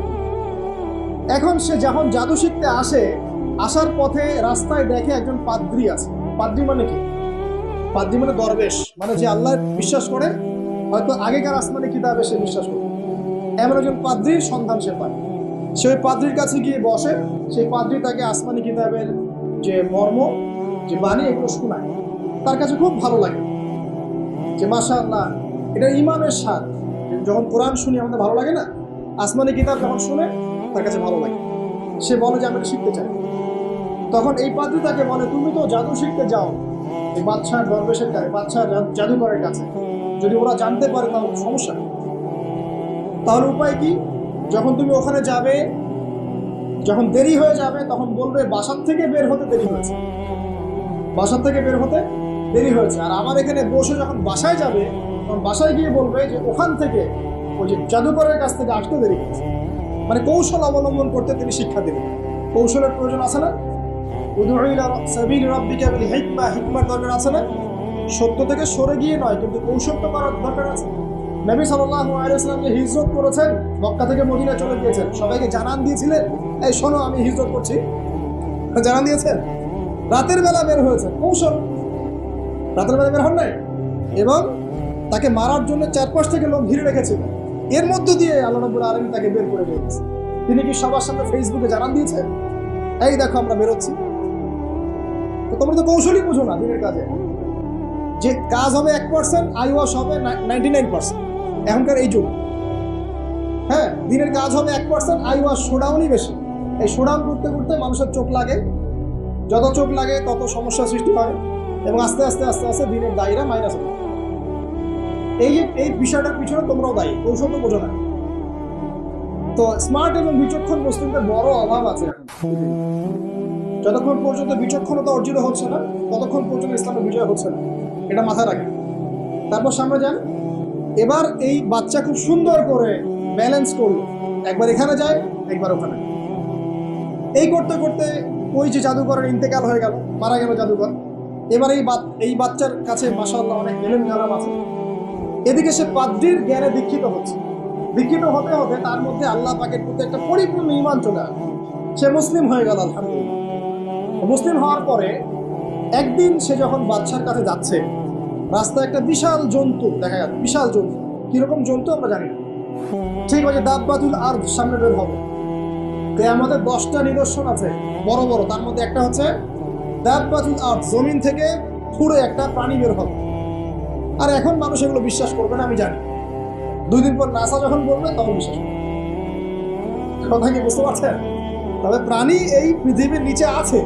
এখন সে যখন জাদু শিখতে আসে, আসার পথে রাস্তায় দেখে একজন পাদ্রী আছে। পাদ্রী মানে কি? পাদ্রী মানে দরবেশ, মানে যে আল্লাহ বিশ্বাস করে, হয়তো আগেকার আসমানি কিতাবে সে বিশ্বাস করে, এমন একজন পাদ্রীর সন্ধান সে পায়। সে ওই পাদ্রীর কাছে গিয়ে বসে, সেই পাদ্রী তাকে আসমানি কিতাবের যে মর্ম, যে বাণী, এগুলো শোনায়। তার কাছে খুব ভালো লাগে যে মাশাআল্লাহ, এটা ইমানের স্বাদ। যখন কোরআন শুনি আমাদের ভালো লাগে না? আসমানি কিতাব যখন শুনে তার কাছে ভালো লাগে। সে বলে যে আমি এটা শিখতে চাই। তখন এই পাদ্রী তাকে বলে, তুমি তো জাদু শিখতে যাও এই বাদশার দরবেশের কাছে, বাদশার জাদুকরের কাছে, যদি ওরা জানতে পারে তাহলে সমস্যা নেই। তাহলে উপায় কি? যখন তুমি ওখানে যাবে, যখন দেরি হয়ে যাবে, তখন বলবে বাসার থেকে বের হতে দেরি হয়েছে, বাসার থেকে বের হতে দেরি হয়েছে। আর আমার এখানে বসে যখন বাসায় যাবে, তখন বাসায় গিয়ে বলবে যে ওখান থেকে, ওই যে জাদুকরের কাছ থেকে আসতে দেরি হয়েছে। মানে কৌশল অবলম্বন করতে তিনি শিক্ষা দেবেন। কৌশলের প্রয়োজন আছে না? হিকমার দরকার আছে না? সত্য থেকে সরে গিয়ে নয়, কিন্তু কৌশল তো করার দরকার আছে। নবী সাল্লাল্লাহু আলাইহি ওয়াসাল্লাম যে হিজরত করেছেন, মক্কা থেকে মদিনা চলে গিয়েছেন, সবাইকে জানান দিয়েছিলেন, এই শোনো আমি হিজরত করছি, জানান দিয়েছেন। রাতের বেলা বের হয়েছেন, কৌশল। রাতের বেলা বের হন নাই, এবং তাকে মারার জন্য চারপাশ থেকে লোক ঘিরে রেখেছিল। এর মধ্য দিয়ে আল্লাহ রাব্বুল আলামিন তাকে বের করে দিয়েছে। তিনি কি সবার সামনে ফেসবুকে জানান দিয়েছেন, এই দেখো আমরা বেরোচ্ছি? তো তোমরা তো কৌশলই বুঝো না দিনের কাজে। যে কাজ হবে 1%, আইওয়াশ হবে 99%। এখনকার এই যুগ, হ্যাঁ, দিনের কাজ হবে 1%, আইওয়াশ শোডাউনই বেশি। এই শোডাউন করতে করতে মানুষের চোখ লাগে, যত চোখ লাগে তত সমস্যা সৃষ্টি হয়, এবং আস্তে আস্তে আস্তে আস্তে দিনের দায়রা মাইনাস হবে। এই বিষয়টার পিছনে তোমরাও দায়ী, কৌশল তো বোঝো না। তো স্মার্ট এবং বিচক্ষণ মুসলিমদের বড় অভাব আছে এখন। যতক্ষণ পর্যন্ত বিচক্ষণতা অর্জিত হচ্ছে না, ততক্ষণ পর্যন্ত ইসলামের বিজয় হচ্ছে না, এটা মাথায় রাখেন। তারপর সামনে যান। এবার এই বাচ্চা খুব সুন্দর করে ব্যালেন্স করলো, একবার এখানে যায়, একবার ওখানে। এই করতে করতে ওই যে জাদুকরের ইন্তেকাল হয়ে গেল, মারা গেল জাদুকর। এবার এই বাচ্চার কাছে মাশাআল্লাহ অনেক এলেম জানাম আছে। এদিকে সে পাদ্রীর জ্ঞানে দীক্ষিত হচ্ছে। দীক্ষিত হতে হতে তার মধ্যে আল্লাহ পাকের প্রতি একটা পরিপূর্ণ ঈমান চলে আসে। সে মুসলিম হয়ে গেল, আলহামদুলিল্লাহ। মুসলিম হওয়ার পরে একদিন সে যখন বাদশার কাছে যাচ্ছে, রাস্তায় একটা বিশাল জন্তু দেখা গেল। বিশাল জন্তু, কিরকম জন্তু আমরা জানি না। ঠিক আছে, দাব্বাতুল আরদ সামনে বের হবে। আমাদের 10টা নিদর্শন আছে বড় বড়, তার মধ্যে একটা হচ্ছে দাব্বাতুল আরদ, জমিন থেকে পুরো একটা প্রাণী বের হবে। আর এখন মানুষ এগুলো বিশ্বাস করবে না, আমি জানি। 2 দিন পর নাসা যখন বলবে তখন বিশ্বাস করবে। কথা কি বুঝতে পারছেন? তবে প্রাণী এই পৃথিবীর নিচে আছে।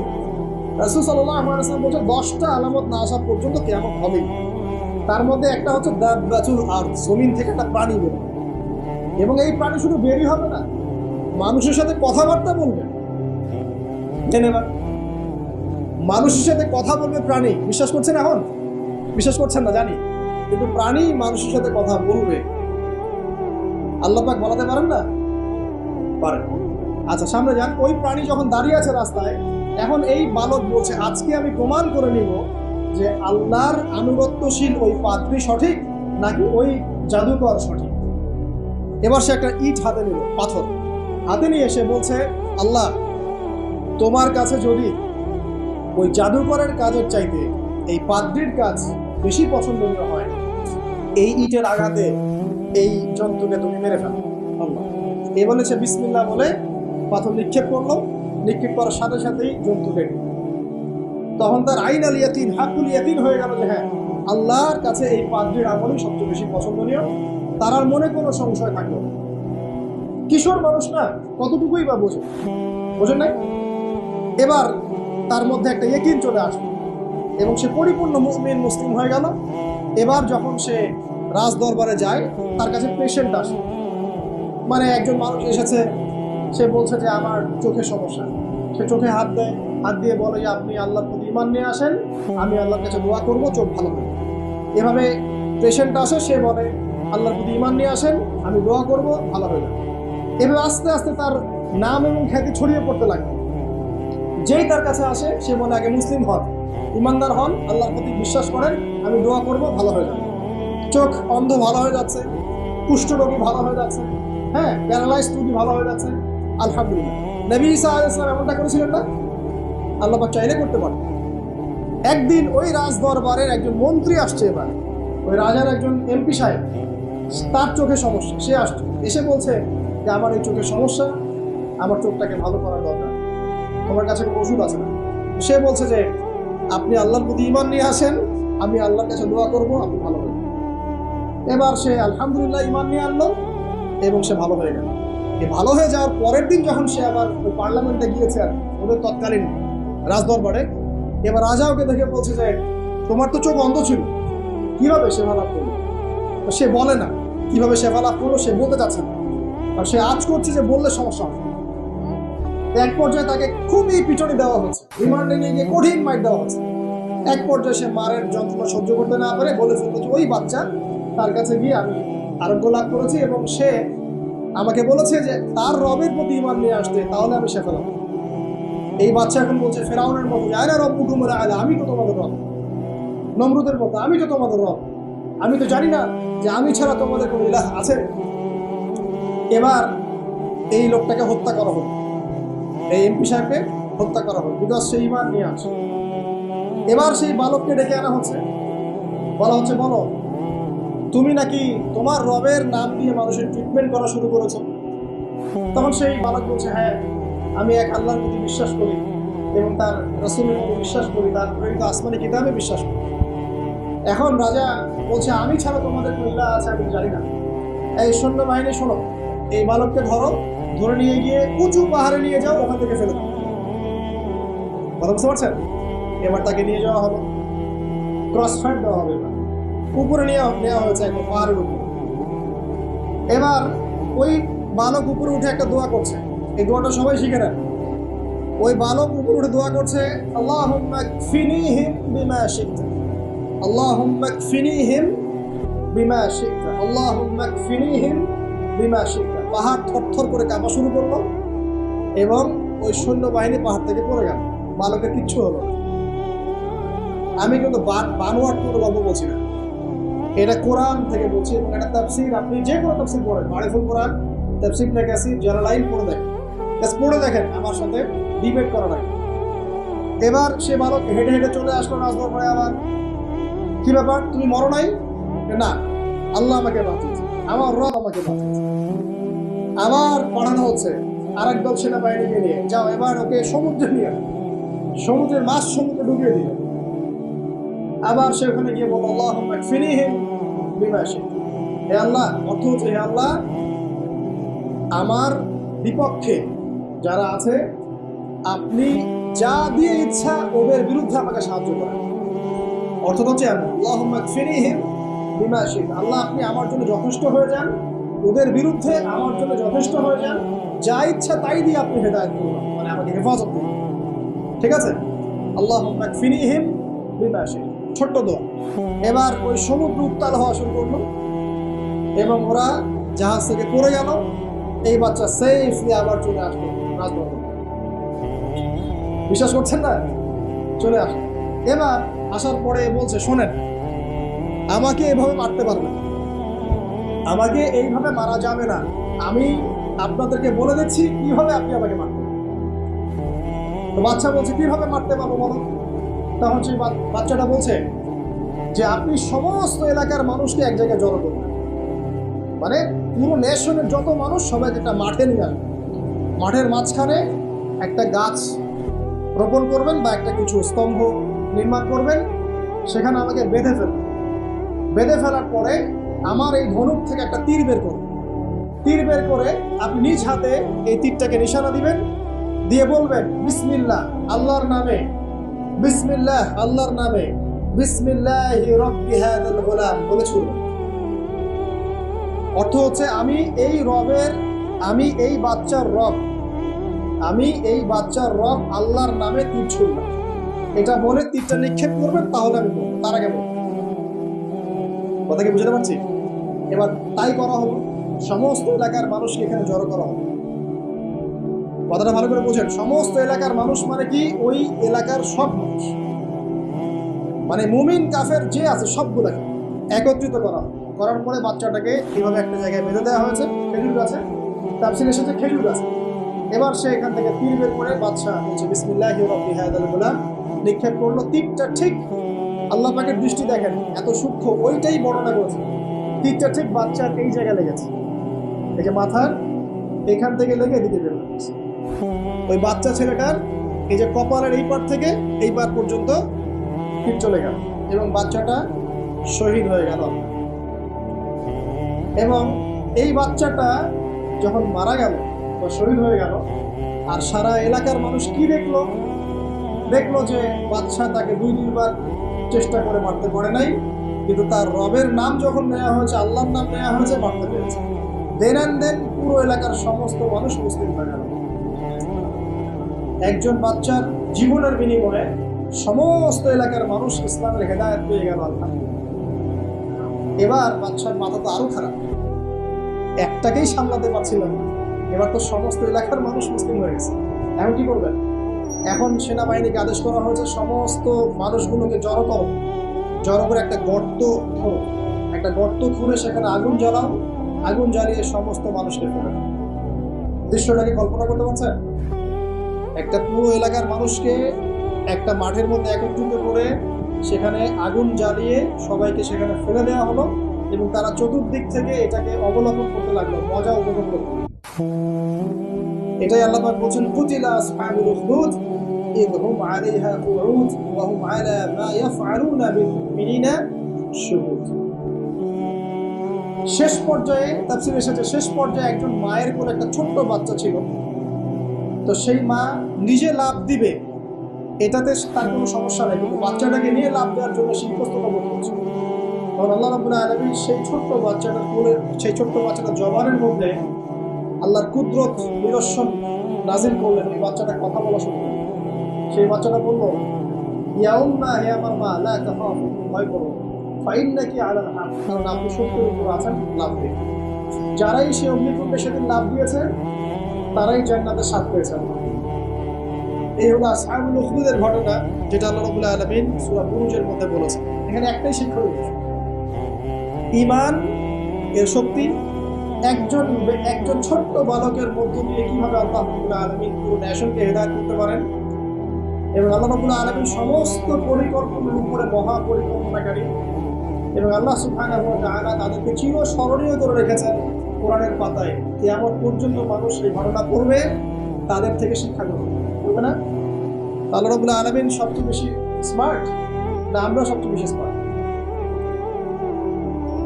রাসূল সাল্লাল্লাহু আলাইহি ওয়াসাল্লাম বলেছেন 10টা আলামত না আসা পর্যন্ত কিয়ামত হবে। তার মধ্যে একটা হচ্ছে দাব্বাতুল আরদ, জমিন থেকে একটা প্রাণী বের হবে। এবং এই প্রাণী শুধু বেরই হবে না, মানুষের সাথে কথাবার্তা বলবে। ধন্যবাদ। মানুষের সাথে কথা বলবে প্রাণী। বিশ্বাস করছেন? এখন বিশ্বাস করছেন না জানি, কিন্তু প্রাণী মানুষের সাথে কথা বলবে। আল্লাহ পাক বলাতে পারেন না? পারেন। আচ্ছা, সামনে যান। ওই প্রাণী যখন দাঁড়িয়ে আছে রাস্তায়, এখন এই বালক বলছে আজকে আমি প্রমাণ করে নিব যে আল্লাহর আনুগত্যশীল ওই পাদ্রী সঠিক নাকি ওই জাদুকর সঠিক। এবার সে একটা ইট হাতে নিল, পাথর হাতে নিয়ে এসে বলছে, আল্লাহ তোমার কাছে যদি ওই জাদুকরের কাজের চাইতে এই পাদ্রীর কাজ বেশি পছন্দনীয় হয়, এই ইটের আঘাতে এই জন্তুকে তুমি মেরে ফেলো। আল্লাহ এই বলেছে, বিসমিল্লাহ বলে পাথর নিক্ষেপ করলো। নিক্ষেপ করার সাথে সাথেই জন্তু কেটে। তখন তার আইন আল ইয়াকিন, হাকুল ইয়াকিন হয়ে গেল যে হ্যাঁ, আল্লাহর কাছে এই পাদ্রীর আমলই সবচেয়ে বেশি পছন্দনীয়। তার আর মনে কোনো সংশয় থাকলো না। কিশোর মানুষ না, কতটুকুই বা বোঝেন নাই? এবার তার মধ্যে একটা ইয়াকিন চলে আসলো এবং সে পরিপূর্ণ মুমিন মুসলিম হয়ে গেল। এবার যখন সে রাজ দরবারে যায়, তার কাছে পেশেন্ট আসে, মানে একজন মানুষ এসেছে, সে বলছে যে আমার চোখের সমস্যা। সে চোখে হাত দেয়, হাত দিয়ে বলে যে আপনি আল্লাহর প্রতি ঈমান নিয়ে আসেন, আমি আল্লাহর কাছে দোয়া করবো চোখ ভালো হবে। এভাবে পেশেন্ট আসে, সে বলে আল্লাহর প্রতি ঈমান নিয়ে আসেন, আমি দোয়া করবো ভালো হয়ে যাবে। এভাবে আস্তে আস্তে তার নাম এবং খ্যাতি ছড়িয়ে পড়তে লাগে। যেই তার কাছে আসে সে বলে আগে মুসলিম হন, ইমানদার হন, আল্লাহর প্রতি বিশ্বাস করেন, আমি দোয়া করবো ভালো হয়ে যাবে। চোখ অন্ধ ভালো হয়ে যাচ্ছে, কুষ্ঠ রোগী ভালো হয়ে যাচ্ছে, হ্যাঁ, প্যারালাইজ রোগী ভালো হয়ে যাচ্ছে। আলহামদুলিল্লাহ। নবী ঈসা আলাইহিস সালাম এমনটা করেছিলেন না? আল্লাহ পাক চাইলে করতে পারেন। একদিন ওই রাজ দরবারের একজন মন্ত্রী আসছে, এবার ওই রাজার একজন এমপি সাহেব, তার চোখে সমস্যা, সে আসছে, এসে বলছে যে আমার এই চোখের সমস্যা, আমার চোখটাকে ভালো করার দরকার, তোমার কাছে কোনো ওষুধ আছে না? সে বলছে যে আপনি আল্লাহর প্রতি ঈমান নিয়ে আসেন, আমি আল্লাহর কাছে দোয়া করবো আপনি ভালো হবেন। এবার সে আলহামদুলিল্লাহ ঈমান নিয়ে আনলো এবং সে ভালো হয়ে গেল। এই ভালো হয়ে যাওয়ার পরের দিন যখন সে আবার ওই পার্লামেন্টে গিয়েছে আর ওদের তৎকালীন রাজদরবারে, এবার রাজা ওকে দেখে বলছে যে তোমার তো চোখ অন্ধ ছিল, কিভাবে সেবা লাভ করলো? সে বলে না কিভাবে সেবা লাভ করলো, সে বলতে চাচ্ছে না, আর সে আজ করছে যে বললে সমস্যা হবে। এক পর্যায়ে তাকে খুবই পিটনি দেওয়া হচ্ছে, রিমান্ডে নিয়ে গিয়ে কঠিন মাইর দেওয়া হচ্ছে। এক পর্যায়ে সে মারের যন্ত্রণা সহ্য করতে না পারে বলে ফেললো যে ওই বাচ্চা, তার কাছে গিয়ে আমি আরোগ্য লাভ করেছি এবং সে আমাকে বলেছে যে তার রবের প্রতি ঈমান নিয়ে আসতে, তাহলে আমি শেফা লাভ করব। এই বাচ্চা এখন বলছে ফেরাউনের মতো, আয়না রব্বুকুম আ'লা, আমি তো তোমাদের রব। নমরুদের মতো, আমি তো তোমাদের রব, আমি তো জানি না যে আমি ছাড়া তোমাদের কোনো ইলাহ আছে। এবার এই লোকটাকে হত্যা করা হলো, এই এমপি সাহেবকে হত্যা করা হলো, বিকজ সে ঈমান নিয়ে আসে। এবার সেই বালককে ডেকে আনা হচ্ছে, বলা হচ্ছে বলো তুমি নাকি তোমার রবের নাম দিয়ে মানুষের ট্রিটমেন্ট করা শুরু করেছো? তখন সেই বালক বলছে হ্যাঁ, আমি এক আল্লাহর প্রতি বিশ্বাস করি এবং তার রাসূলের প্রতি বিশ্বাস করি, তার প্রেরিত আসমানি কিতাবে বিশ্বাস করি। এখন রাজা বলছে আমি ছাড়া তোমাদের কোনো ইলাহ আছে আমি জানি না। এই সৈন্যবাহিনী শোনো, এই বালককে ধরো, ধরে নিয়ে গিয়ে উঁচু পাহাড়ে নিয়ে যাও, ওখান থেকে ফেলে দাও। কথা বুঝতে পারছেন? এবার তাকে নিয়ে যাওয়া হবে, ক্রস ফায়ার দেওয়া হবে, এবার উপরে নেওয়া হয়েছে একদম পাহাড়ের উপরে। এবার ওই বালক উপরে উঠে একটা দোয়া করছে, এই দোয়াটা সবাই শিখে নেন। ওই বালক উপরে উঠে দোয়া করছে আল্লাহুম্মা কফিনিহিম বিমা শি'তা, আল্লাহুম্মা কফিনিহিম বিমা শি'তা, আল্লাহুম্মা কফিনিহিম বিমা শি'তা। পাহাড় থরথর করে কাঁপা শুরু করলো এবং ওই সৈন্যবাহিনী পাহাড় থেকে পড়ে গেল, বালকের কিচ্ছু হলো না। আমি কিন্তু বানোয়াট কোনো গল্প বলছি না, এটা কোরআন থেকে বলছি এবং এটা তাফসীর, আপনি যে কোনো তাফসীর পড়েন, মারিফুল কোরআন, তাফসীর ইবনে কাসির, জালালাইন পড়ে দেখেন, পড়ে দেখেন, আমার সাথে ডিবেট করা লাগে। এবার সে বালক হেঁটে হেঁটে চলে আসলো রাজদরবারে। আবার কি ব্যাপার, তুমি মরো নাই? না, আল্লাহ আমাকে বাঁচিয়েছে, আমার রব আমাকে বাঁচিয়েছে। আবার পাঠানো হচ্ছে আরেক দল সেনাবাহিনীকে নিয়ে, যাও এবার ওকে সমুদ্রে নিয়ে, সমুদ্রের মাছ সমুদ্রে ডুবিয়ে দিল। আবার সে ওখানে গিয়ে বলল আল্লাহুম্মা কফিনিহিম বিমা শি'তা, হে আল্লাহ, অর্থ হচ্ছে হে আল্লাহ, আমার বিপক্ষে যারা আছে আপনি যা দিয়ে ইচ্ছা ওদের বিরুদ্ধে আমাকে সাহায্য করেন। অর্থ হচ্ছে আল্লাহুম্মা কফিনিহিম বিমা শি'তা, আল্লাহ আপনি আমার জন্য যথেষ্ট হয়ে যান, ওদের বিরুদ্ধে আমার জন্য যথেষ্ট হয়ে যান, যা ইচ্ছা তাই দিয়ে আপনি হেদায়েত করুন, মানে আমাকে হেফাজত করুন। ঠিক আছে? আল্লাহুম্মা কফিনিহিম বিমা শি'তা, ছোট্ট দোয়া। এবার ওই সমুদ্র উত্তাল হওয়া শুরু করলো এবং ওরা জাহাজ থেকে পড়ে গেল। এই বাচ্চা সেফলি আবার চলে আসলো রাজদরবারে। বিশ্বাস করছেন না? চলে আসলো। এবার আসার পরে বলছে শোনেন, আমাকে এভাবে মারতে পারবে না, আমাকে এইভাবে মারা যাবে না, আমি আপনাদেরকে বলে দিচ্ছি কিভাবে আপনি আমাকে মারতে পারবেন। তো বাচ্চা বলছে কিভাবে মারতে পারবো বলো? তখন সেই বাচ্চাটা বলছে যে আপনি সমস্ত এলাকার মানুষকে এক জায়গায় জড়ো করবেন, মানে পুরো নেশনের যত মানুষ সবাইকে একটা মাঠে নিয়ে আসবেন, মাঠের মাঝখানে একটা গাছ রোপণ করবেন বা একটা কিছু স্তম্ভ নির্মাণ করবেন, সেখানে আমাকে বেঁধে ফেলবেন। বেঁধে ফেলার পরে আমার এই ধনুক থেকে একটা তীর বের করবেন, তীর বের করে আপনি নিজ হাতে এই তীরটাকে নিশানা দিবেন, দিয়ে বলবেন বিসমিল্লাহ, আল্লাহর নামে বিসমিল্লাহ, আল্লাহর নামে, বিসমিল্লাহি রাব্বি হাযাল গোলাম বলে ছুড়ল। অর্থ হচ্ছে আমি এই রবের, আমি এই বাচ্চার রব, আমি এই বাচ্চার রব আল্লাহর নামে তীর ছুড়লাম। এটা বলে তীরটা নিক্ষেপ করবেন, তাহলে আমি বলবো, তার আগে বলবো। কথা কি বুঝতে পারছি? এবার তাই করা হলো, সমস্ত এলাকার মানুষকে এখানে জড়ো করা হলো। কথাটা ভালো করে বোঝেন, সমস্ত এলাকার মানুষ মানে কি? ওই এলাকার সব মানুষ, মানে মুমিন কাফের যে আছে সবগুলোকে একত্রিত করা হলো। করার পরে বাচ্চাটাকে এইভাবে একটা জায়গায় বেঁধে দেওয়া হয়েছে, খেজুর গাছে, তাফসীরে এসেছে খেজুর গাছে। এবার সে এখান থেকে তীর বের করে বাদশা বলছে বিসমিল্লাহি রাব্বি হাযাল গোলাম, নিক্ষেপ করলো। তীরটা ঠিক, আল্লাহ পাকের দৃষ্টি দেখেন এত সূক্ষ্ম, ওইটাই বর্ণনা করেছে। তীরটা ঠিক বাচ্চার এই জায়গায় লেগেছে, এই যে মাথার এখান থেকে লেগে এদিকে বের হয়েছে। ওই বাচ্চা ছেলেটার এই যে কপালের এই পার থেকে এই পার পর্যন্ত তীর চলে গেল এবং বাচ্চাটা শহীদ হয়ে গেল। এবং এই বাচ্চাটা যখন মারা গেল বা শহীদ হয়ে গেল, আর সারা এলাকার মানুষ কি দেখলো? দেখলো যে বাচ্চা তাকে 2-3 বার চেষ্টা করে মারতে পারে নাই, কিন্তু তার রবের নাম যখন নেওয়া হয়েছে, আল্লাহর নাম নেওয়া হয়েছে, মারতে পেরেছে। দেন অ্যান্ড দেন পুরো এলাকার সমস্ত মানুষ মুসলিম হয়ে গেল। একজন বাচ্চার জীবনের বিনিময়ে সমস্ত এলাকার মানুষ ইসলামের হেদায়েত পেয়ে গেল। এবার বাচ্চার মাথা তো আরো খারাপ, একটাকেই সামলাতে পারছিলাম না, এবার তো সমস্ত এলাকার মানুষ মুসলিম হয়ে গেছে। এখন কি করবেন? এখন সেনাবাহিনীকে আদেশ করা হয়েছে সমস্ত মানুষগুলোকে জড়ো করো, জড়ো করে একটা গর্ত খোঁড়ো, একটা গর্ত খুঁড়ে সেখানে আগুন জ্বালাও, আগুন জ্বালিয়ে সমস্ত মানুষকে ফেলে দাও। দৃশ্যটাকে কল্পনা করতে পারছেন? একটা পুরো এলাকার মানুষকে একটা মাঠের মধ্যে একত্রিত করে সেখানে আগুন জ্বালিয়ে সবাইকে সেখানে ফেলে দেওয়া হলো এবং তারা চতুর্দিক থেকে এটাকে অবলোকন করতে লাগলো, মজা উপভোগ করতে। এটাই আল্লাহ পাক বলছেন কুতিলা আসহাবুল উখদুদ ইয হুম আলাইহা কুউদ ওয়া হুম আলা মা ইয়াফআলুনা বিল মুমিনিনা শুহুদ। শেষ পর্যায়ে তাফসীরে এসেছে, শেষ পর্যায়ে একজন মায়ের কোলে একটা ছোট্ট বাচ্চা ছিল। তো সেই মা নিজে লাভ দিবে এটাতে তার কোনো সমস্যা নেই, কিন্তু বাচ্চাটাকে নিয়ে লাভ দেওয়ার জন্য সে প্রস্তুত বোধ করছে। তখন আল্লাহ রাব্বুল আলামিন সেই ছোট্ট বাচ্চাটার কোলে, সেই ছোট্ট বাচ্চাটার জবানের মধ্যে আল্লাহর কুদরত নিদর্শন নাজিল করলেন। এই বাচ্চাটা কথা বলা শুরু করল। সেই বাচ্চাটা বলল, ইয়া উম্মা, হে আমার মা, লা তাখাফু, ভয় করো, ফাইন্নাকি আলাল হক, কারণ আপনি সত্যের উপর আছেন, লাভ দিন। যারাই সে অগ্নিকুণ্ডে সেদিন লাভ দিয়েছে তারাই জান্নাতের স্বাদ পেয়েছে। এই হলো আসহাবুল উখদুদের ঘটনা, যেটা আল্লাহ রাব্বুল আলামিন সূরা বুরুজের মধ্যে বলেছেন। এখানে একটাই শিক্ষা রয়েছে, ঈমান এর শক্তি একজন ছোট্ট বালকের মধ্য দিয়ে কিভাবে আল্লাহ রাব্বুল আলামিন পুরো নেশনকে হেদায়েত করতে পারেন। এবং আল্লাহ রাব্বুল আলামিন সমস্ত পরিকল্পনার উপরে মহা পরিকল্পনাকারী, এবং আল্লাহ সুবহানাহু ওয়া তাআলা তাদেরকে চিরস্মরণীয় করে রেখেছেন কোরআনের পাতায়। কিয়ামত পর্যন্ত মানুষ এই ঘটনা পড়বে, তাদের থেকে শিক্ষা গ্রহণ করবে না? আল্লাহ রাব্বুল আলামিন সবচেয়ে বেশি স্মার্ট না আমরা সবচেয়ে বেশি স্মার্ট?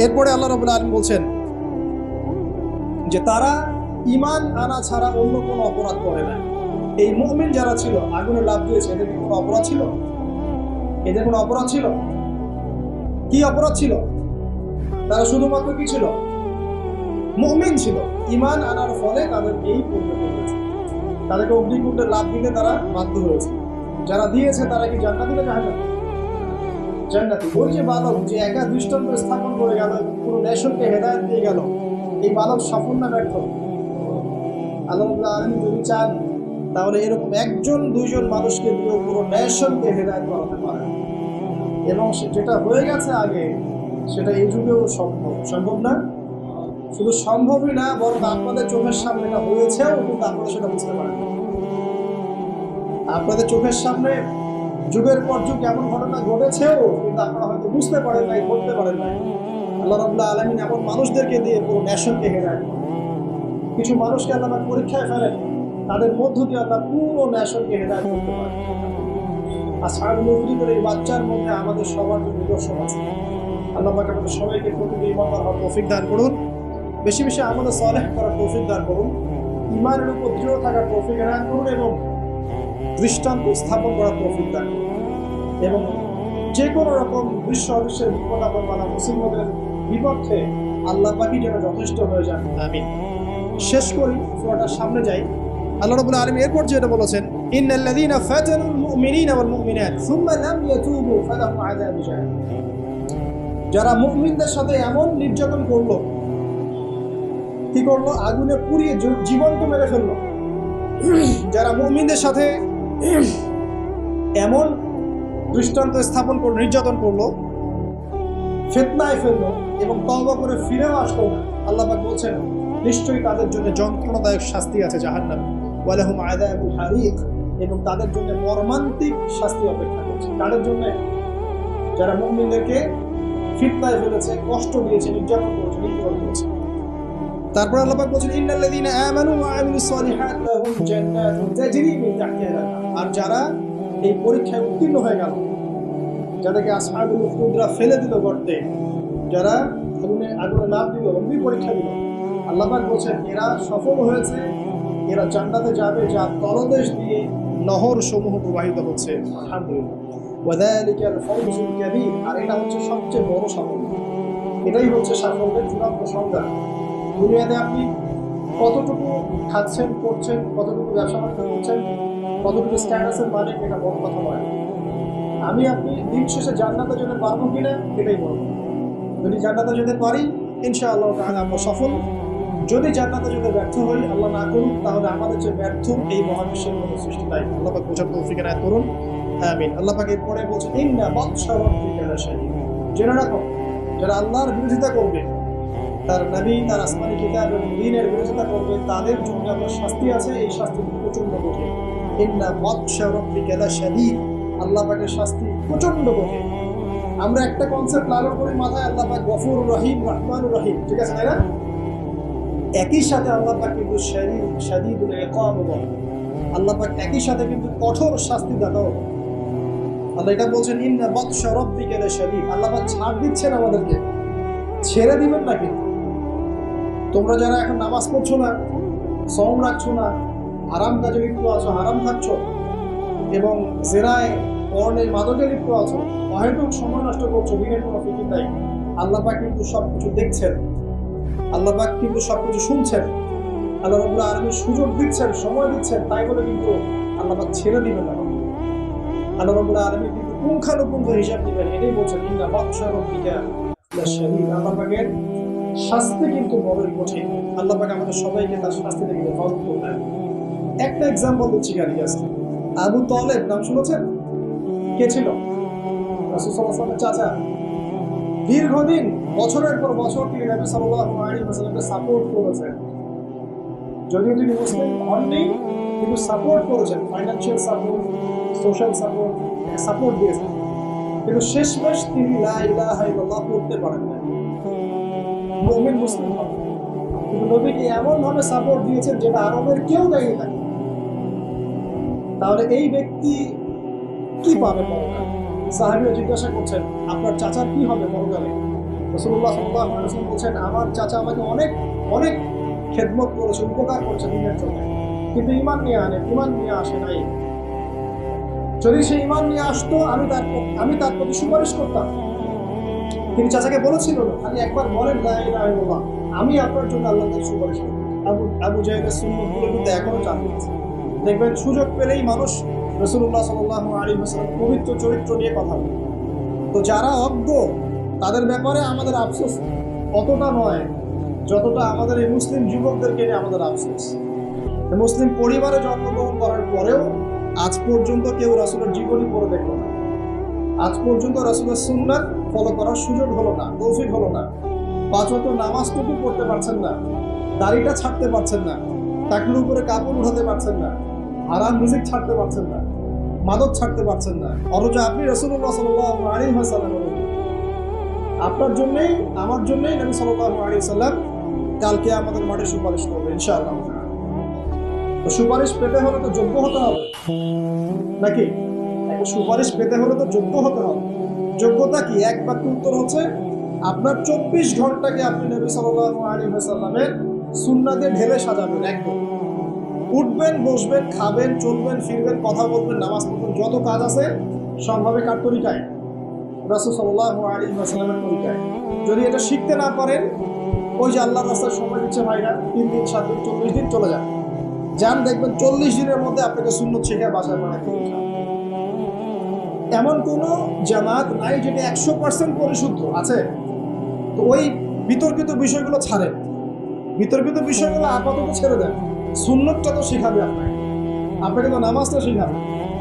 এরপরে আল্লাহ রাব্বুল আলামিন বলছেন যে তারা ঈমান আনা ছাড়া অন্য কোনো অপরাধ করে না। এই মুমিন যারা ছিল, আগুনে লাফ দিয়েছে, এদের কোনো অপরাধ ছিল? এদের কোনো অপরাধ ছিল? কি অপরাধ ছিল? তারা শুধুমাত্র কি ছিল? মুমিন ছিল। ঈমান আনার ফলে তাদের এই পরিণতি হয়েছে, তাদেরকে অগ্নিকুণ্ডে লাফ দিতে তারা বাধ্য হয়েছে। যারা দিয়েছে তারা কি জান্নাতি না জাহান্নামী? জান্নাতি। ওই যে বালক যে একা দৃষ্টান্ত স্থাপন করে গেল, পুরো নেশনকে হেদায়েত দিয়ে গেল, এই বালক সফল না ব্যর্থ? আল্লাহ রাব্বুল আলামিন যদি চান তাহলে এরকম 1-2 মানুষকে দিয়ে পুরো নেশনকে হেদায়েত করাতে পারে। এবং যেটা হয়ে গেছে আগে, সেটা এই যুগেও সম্ভব না। শুধু সম্ভবই না, বরং আপনাদের চোখের সামনে এটা হয়েছেও, কিন্তু আপনারা সেটা বুঝতে পারেন না। আপনাদের চোখের সামনে যুগের পর যুগ এমন ঘটনা ঘটেছেও, কিন্তু আপনারা হয়তো বুঝতে পারেন নাই, ধরতে পারেন নাই। আল্লাহ রাব্বুল আলামিন এমন মানুষদেরকে দিয়ে পুরো নেশনকে হেদায়েত করেন। কিছু মানুষকে আল্লাহ পরীক্ষায় ফেলেন, তাদের মধ্য দিয়ে আল্লাহ পুরো নেশনকে হেদায়েত করতে পারেন। আসহাবুল উখদুদের এই বাচ্চার মধ্যে আমাদের সবার নিদর্শন আছে। আল্লাহ পাক আমাদের সবাইকে প্রতিটি ঈমানদার হওয়ার তৌফিক দান করুন, বেশি বেশি আমাদের সালেহ করার তৌফিক দান করুন, ঈমানের উপর দৃঢ় থাকার তৌফিক দান করুন এবং দৃষ্টান্ত স্থাপন করার তৌফিক দান করুন। এবং যে কোনো রকম বিশ্ব অদৃশ্যের বিপদ আপদ বানা মুসিবতের বিপক্ষে আল্লাহ পাকই যেন যথেষ্ট হয়ে যান। আমিন। শেষ করি, সূরাটার সামনে যাই। আল্লাহ রাব্বুল আলামিন এরপর যেটা বলেছেন, ইন্নাল্লাযীনা ফাতানুল মুমিনিনা ওয়াল মুমিনাত সুম্মা লাম ইয়াতুবু ফালাহুম আযাবু জাহান্নাম। যারা মুমিনদের সাথে এমন নির্যাতন করলো, কি করলো? আগুনে পুড়িয়ে জীবন্ত মেরে ফেললো। যারা মুমিনদের সাথে এমন দৃষ্টান্ত স্থাপন করলো, নির্যাতন করলো, ফিতনায় ফেললো এবং তওবা করে ফিরেও আসলো না, আল্লাহ পাক বলছেন নিশ্চয়ই তাদের জন্য যন্ত্রণাদায়ক শাস্তি আছে জাহান্নাম। ওয়া লাহুম আযাবুল হারিক, এবং তাদের জন্য মর্মান্তিক শাস্তি অপেক্ষা করছে। তাদের জন্য যারা মুমিনদেরকে ফিতনায় ফেলেছে, কষ্ট দিয়েছে, নির্যাতন করেছে, নিপীড়ন করেছে। তারপর আল্লাহ পাক বলেন ইন্নাল্লাযীনা আমানু ওয়া আমিলুস সালিহাত লাহুম জান্নাতুন তাজরি মিন তাহতিহা আল-আনহার। আর যারা এই পরীক্ষায় উত্তীর্ণ হয়ে গেল, যাদেরকে আসহাবুল উখদুদরা ফেলে দিল গর্তে, যারা আগুনে লাফ দিল, অগ্নি পরীক্ষা দিল, আল্লাহ পাক বলেন এরা সফল হয়েছে, এরা জান্নাতে যাবে যার তলদেশ দিয়ে নহর সমূহ প্রবাহিত হচ্ছে। আলহামদুলিল্লাহ। ওয়াযালিকাল ফাওজুল কাবীর। আর এটা হচ্ছে সবচেয়ে বড় সাফল্য। এটাই হচ্ছে সাফল্যের চূড়ান্ত সংজ্ঞা। দুনিয়াতে আপনি কতটুকু খাচ্ছেন, পড়ছেন, কতটুকু ব্যবসা বাণিজ্য করছেন, কতটুকু স্ট্যাটাসের মালিক, এটা বড় কথা নয়। আমি আপনি দিন শেষে জান্নাতে যেতে পারবো কিনা এটাই বড়। যদি জান্নাতে যেতে পারি ইনশাআল্লাহ তাআলা আমরা সফল। যদি জান্নাতে যেতে ব্যর্থ হই, আল্লাহ না করুন, তাহলে আমাদের যে ব্যর্থ এই মহাবিশ্বের কোনো সৃষ্টি নাই। আল্লাহ পাক বোঝার তৌফিক এনায়েত করুন। আমিন। আল্লাহ পাক এরপরে বলছেন ইন্না বাতশা রাব্বিকা লাশাদীদ। জেনে রাখো, যারা আল্লাহর বিরোধিতা করবে, তার নবী, তার আসমানি কিতাব এবং দ্বীনের বিরোধিতা করবে, তাদের জন্য একটা শাস্তি আছে। এই শাস্তি প্রচন্ড কঠিন। ইন্না বাতশা রাব্বিকা লাশাদীদ। আল্লাহ পাকের শাস্তি প্রচন্ড কঠিন। আমরা একটা কনসেপ্ট লালন করি মাথায়, আল্লাহ পাক গফুরুর রহিম, রহমানুর রহিম, ঠিক আছে তাই না? একই সাথে আল্লাহ পাক কিন্তু শাদীদুল ইকাব বলেন। আল্লাহ পাক একই সাথে কিন্তু কঠোর শাস্তি দাতাও। আল্লাহ এটা বলছেন ইন্না বাতশা রাব্বিকা লাশাদীদ। আল্লাহ পাক ছাড় দিচ্ছেন আমাদেরকে, ছেড়ে দিবেন না। কিন্তু তোমরা যারা এখন নামাজ পড়ছো না, সওম রাখছো না, হারাম কাজে লিপ্ত আছো, হারাম খাচ্ছ এবং জেনায়, পর্নে, মাদকে লিপ্ত আছো, অহেতুক সময় নষ্ট করছো, দিনের কোনো ফিকির নাই, আল্লাহ পাক কিন্তু সবকিছু দেখছেন। আল্লাহ পাক কিন্তু সবকিছু শুনছেন। আল্লাহ রাব্বুল আলামিন সুযোগ দিচ্ছেন, সময় দিচ্ছেন, তাই বলে কিন্তু আল্লাহ পাক ছেড়ে দিবেন না। আল্লাহ রাব্বুল আলামিন কিন্তু পুঙ্খানুপুঙ্খ হিসাব দিবেন। এটাই বলছেন ইন্না বাতশা রাব্বিকা লাশাদীদ। আল্লাহ পাকের শাস্তি কিন্তু বড়ই কঠিন। আল্লাহ পাক আমাদের সবাইকে তার শাস্তি থেকে হেফাজত করবেন। একটা এক্সাম্পল দিচ্ছি গাড়ি আসতে। আবু তালেব নাম শুনেছেন? কে ছিল? রাসূল সাল্লাল্লাহু আলাইহি ওয়াসাল্লামের চাচা। দীর্ঘদিন, বছরের পর বছর তিনি নবী সাল্লাল্লাহু আলাইহি ওয়াসাল্লামকে সাপোর্ট করেছেন। যদিও তিনি মুসলিম হননি, কিন্তু সাপোর্ট করেছেন, financial support, social support, support দিয়েছেন। কিন্তু শেষমেশ তিনি লা ইলাহা ইল্লাল্লাহ পড়তে পারেন না। মুমিন মুসলিম হন, কিন্তু নবীকে এমনভাবে সাপোর্ট দিয়েছেন যেটা আরবের কেউ দেয়নি তাকে। তাহলে এই ব্যক্তি কি পাবে পরকালে? সাহাবীরা জিজ্ঞাসা করছেন আপনার চাচার কি হবে পরকালে? রাসূলুল্লাহ সাল্লাল্লাহু আলাইহি ওয়াসাল্লাম বলেছেন আমার চাচা আমাকে অনেক অনেক খেদমত করেছে, উপকার করছে দিনের জন্য, কিন্তু ঈমান নিয়ে আসে নাই। যদি সে ঈমান নিয়ে আসতো আমি তার প্রতি সুপারিশ করতাম। তিনি চাচাকে বলেছিল খালি একবার বলেন লা ইলাহা ইল্লাল্লাহ, আমি আপনার জন্য আল্লাহর কাছে সুপারিশ করব। আবু জাহেলের সুন্নতগুলো কিন্তু এখনো চালু আছে। দেখবেন সুযোগ পেলেই মানুষ রাসূলুল্লাহ সাল্লাল্লাহু আলাইহি ওয়াসাল্লাম পবিত্র চরিত্র নিয়ে কথা বলে। তো যারা অজ্ঞ তাদের ব্যাপারে আমাদের আফসোস অতটা নয় যতটা আমাদের এই মুসলিম যুবকদেরকে নিয়ে আমাদের আফসোস। মুসলিম পরিবারে জন্মগ্রহণ করার পরেও আজ পর্যন্ত কেউ রাসূলের জীবনী পড়ে দেখলো না। আজ পর্যন্ত রাসূলের সুন্নাত ফলো করার সুযোগ হলো না, তৌফিক হলো না। 5 ওয়াক্ত নামাজটুকু পড়তে পারছেন না, দাড়িটা ছাড়তে পারছেন না, টাকনুর উপরে কাপড় উঠাতে পারছেন না, হারাম রিজিক ছাড়তে পারছেন না, মাদক ছাড়তে পারছেন না। অথচ আপনি রাসূলুল্লাহ সাল্লাল্লাহু আলাইহি ওয়াসাল্লাম, আপনার জন্যই আমার জন্যই নবী সাল্লাল্লাহু আলাইহি ওয়াসাল্লাম কালকে আমাদের মাঠে সুপারিশ করবে ইনশাআল্লাহ। তো সুপারিশ পেতে হলে তো যোগ্য হতে হবে নাকি? একটা সুপারিশ পেতে হলে তো যোগ্য হতে হবে। যোগ্যতা কি? এক বাক্য উত্তর হচ্ছে আপনার 24 ঘন্টাকে আপনি নবী সাল্লাল্লাহু আলাইহি ওয়াসাল্লামের সুন্নাতে ঢেলে সাজাবেন। একদম উঠবেন, বসবেন, খাবেন, চলবেন, ফিরবেন, কথা বলবেন, নামাজ পড়বেন, যত কাজ আছে সব হবে কার তরিকায়? রাসূল সাল্লাল্লাহু আলাইহি ওয়াসাল্লামের তরিকায়। যদি এটা শিখতে না পারেন, ওই যে আল্লাহর রাস্তায় সময় দিচ্ছে ভাইরা, 3 দিন 7 দিন 40 দিন চলে যান, দেখবেন 40 দিনের মধ্যে আপনাকে সুন্নত শিখে বাসায় বানাতে হবে। এমন কোন জামাত নাই যেটা 100% পরিশুদ্ধ আছে। তো ওই বিতর্কিত বিষয়গুলো ছাড়েন, বিতর্কিত বিষয়গুলো আপাতত ছেড়ে দেন। সুন্নতটা তো শিখাবে আপনাকে তো নামাজটা শিখাবে,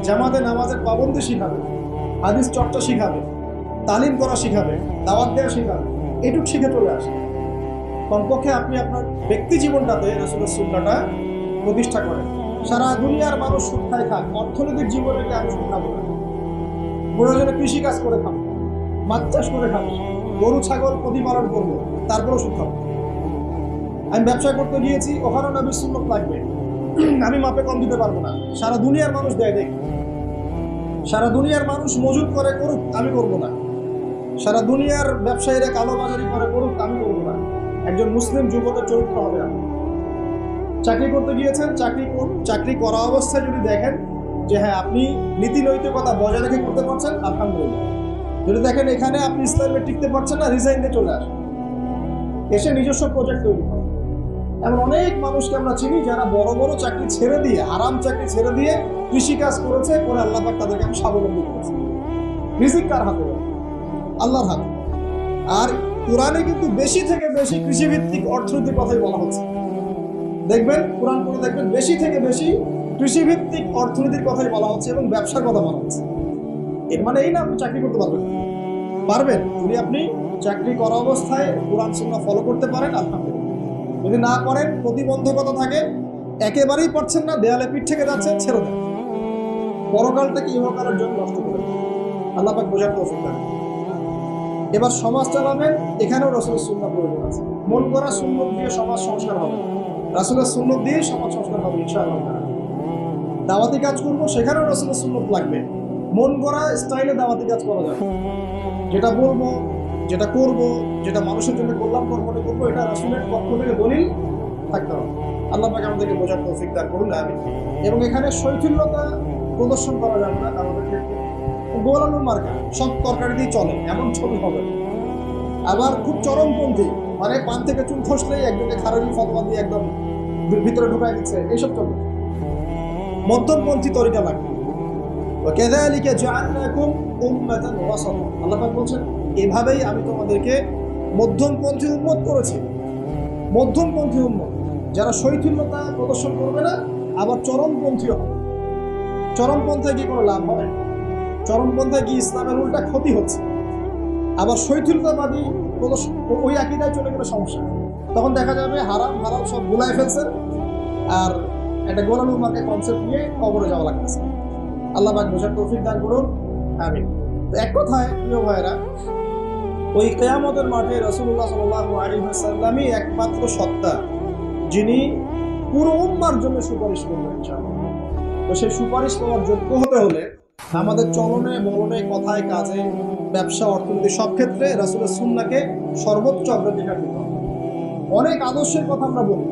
জামাতে নামাজের পাবন্দি শিখাবে, হাদিস চর্চা শিখাবে, তালিম করা শিখাবে, দাওয়াত দেওয়া শিখাবে। এটুক শিখে চলে আসে। কমপক্ষে আপনি আপনার ব্যক্তি জীবনটাতে রাসূলের সুন্নাহটা প্রতিষ্ঠা করেন। সারা দুনিয়ার মানুষ সুদ খায় খাক, অর্থনৈতিক জীবনে আমি সুদ খাবো না। প্রয়োজনে কৃষি কাজ করে খাবো, মাছ চাষ করে খাবো, গরু ছাগল প্রতিপালন করবো, তারপরেও সুদ খাবো। আমি ব্যবসা করতে গিয়েছি, ওখানেও নবীর সুন্নাত লাগবে, আমি মাপে কম দিতে পারবো না। সারা দুনিয়ার মানুষ দেয় দেখ, সারা দুনিয়ার মানুষ মজুদ করে করুক, আমি করবো না। সারা দুনিয়ার ব্যবসায়ীরা কালোবাজারি করে করুক, আমি করবো না। একজন মুসলিম যুবকের চরিত্র হবে। আপনি চাকরি করতে গিয়েছেন, চাকরি করা অবস্থায় যদি দেখেন যে হ্যাঁ আপনি নীতি নৈতিকতা বজায় রেখে করতে পারছেন, আলহামদুলিল্লাহ। যদি দেখেন এখানে আপনি ইসলামে টিকতে পারছেন না, রিজাইন দিয়ে চলে আসেন, এসে নিজস্ব প্রজেক্ট তৈরি করেন। এমন অনেক মানুষকে আমরা চিনি যারা বড় বড় চাকরি ছেড়ে দিয়ে, আরাম চাকরি ছেড়ে দিয়ে কৃষিকাজ করেছে, করে আল্লাহ পাক তাদেরকে আমি স্বাবলম্বী করেছে। রিজিক কার হাতে? আল্লাহর হাতে। আর কোরআনে কিন্তু বেশি থেকে বেশি কৃষিভিত্তিক অর্থনীতির কথাই বলা হচ্ছে। দেখবেন কোরআন পড়ে দেখবেন বেশি থেকে বেশি কৃষিভিত্তিক অর্থনীতির কথাই বলা হচ্ছে এবং ব্যবসার কথা বলা হচ্ছে। এর মানে এই না আপনি চাকরি করতে পারবেন, পারবেন যদি আপনি চাকরি করা অবস্থায় কোরআন সুন্নাহ ফলো করতে পারেন, আলহামদুলিল্লাহ। যদি না করেন, প্রতিবন্ধকতা থাকে, একেবারেই পারছেন না, দেয়ালে পিঠ থেকে যাচ্ছে, ছেড়ে দেন। পরকালটাকে ইহকালের জন্য নষ্ট করে দেন। আল্লাহ পাক বোঝার তৌফিক দান। এবার সমাজ চালাবেন, এখানেও রাসূলের সুন্নাহ প্রয়োজন আছে। মন করা সুন্নত দিয়ে সমাজ সংস্কার হবে, রাসূলের সুন্নত দিয়ে সমাজ সংস্কার হবে ইনশাআল্লাহ। দাওয়াতি কাজ করবো, সেখানেও রাসূলের সুন্নত লাগবে। মন করা স্টাইলে দাওয়াতি কাজ করা যাবে। যেটা বলবো, যেটা করব, যেটা মানুষের জন্য কল্যাণকর মনে করবো, এটা রাসূলের পক্ষ থেকে দলিল থাকতে হবে। আল্লাহ পাক আমাদেরকে বোঝার তৌফিক দান করুন, আমিন। এবং এখানে শৈথিল্যতা প্রদর্শন করা যাবে না। আমাদের ক্ষেত্রে গোল আলুর মার্কা সব তরকারি দিয়ে চলে, এমন ছবি হবে। আবার খুব চরমপন্থী, মানে পান থেকে চুল খসলেই একজনকে খারাপি ফতোয়া দিয়ে একদম ভিতরে ঢুকাই দিচ্ছে, এইসব চলবে। মধ্যমপন্থী তরিকা লাগবে। ওয়াকাযালিকা জাআলনাকুম উম্মাতান ওয়াসাতা। আল্লাহ পাক বলছেন এভাবেই আমি তোমাদেরকে মধ্যমপন্থী উম্মত করেছি। মধ্যমপন্থী উম্মত, যারা শৈথিল্যতা প্রদর্শন করবে না, আবার চরমপন্থীও হবে। চরমপন্থায় কি কোনো লাভ হয়? চরমপন্থায় কি ইসলামের উল্টা ক্ষতি হচ্ছে? আবার শৈথিল্যতাবাদী প্রদর্শন, ওই আকীদায় চলে গেলে সমস্যা। তখন দেখা যাবে হারাম হালাল সব গুলায় ফেলছে, আর একটা গোলালু মার্কা কনসেপ্ট নিয়ে কবরে যাওয়া লাগতেছে। আল্লাহ পাক বোঝার তৌফিক দান করুন, আমিন। এক কথায় প্রিয় ভাইরা, ওই কিয়ামতের মাঠে রাসূলুল্লাহ সাল্লাল্লাহু আলাইহি ওয়াসাল্লামই একমাত্র সত্তা যিনি পুরো উম্মার জন্য সুপারিশ করবেন ইনশাআল্লাহ। তো সেই সুপারিশ পাওয়ার যোগ্য হতে হলে আমাদের চলনে বলনে কথায় কাজে ব্যবসা অর্থনীতি সব ক্ষেত্রে রাসূলের সুন্নাহকে সর্বোচ্চ অগ্রাধিকার দিতে হবে। অনেক আদর্শের কথা আমরা বলি,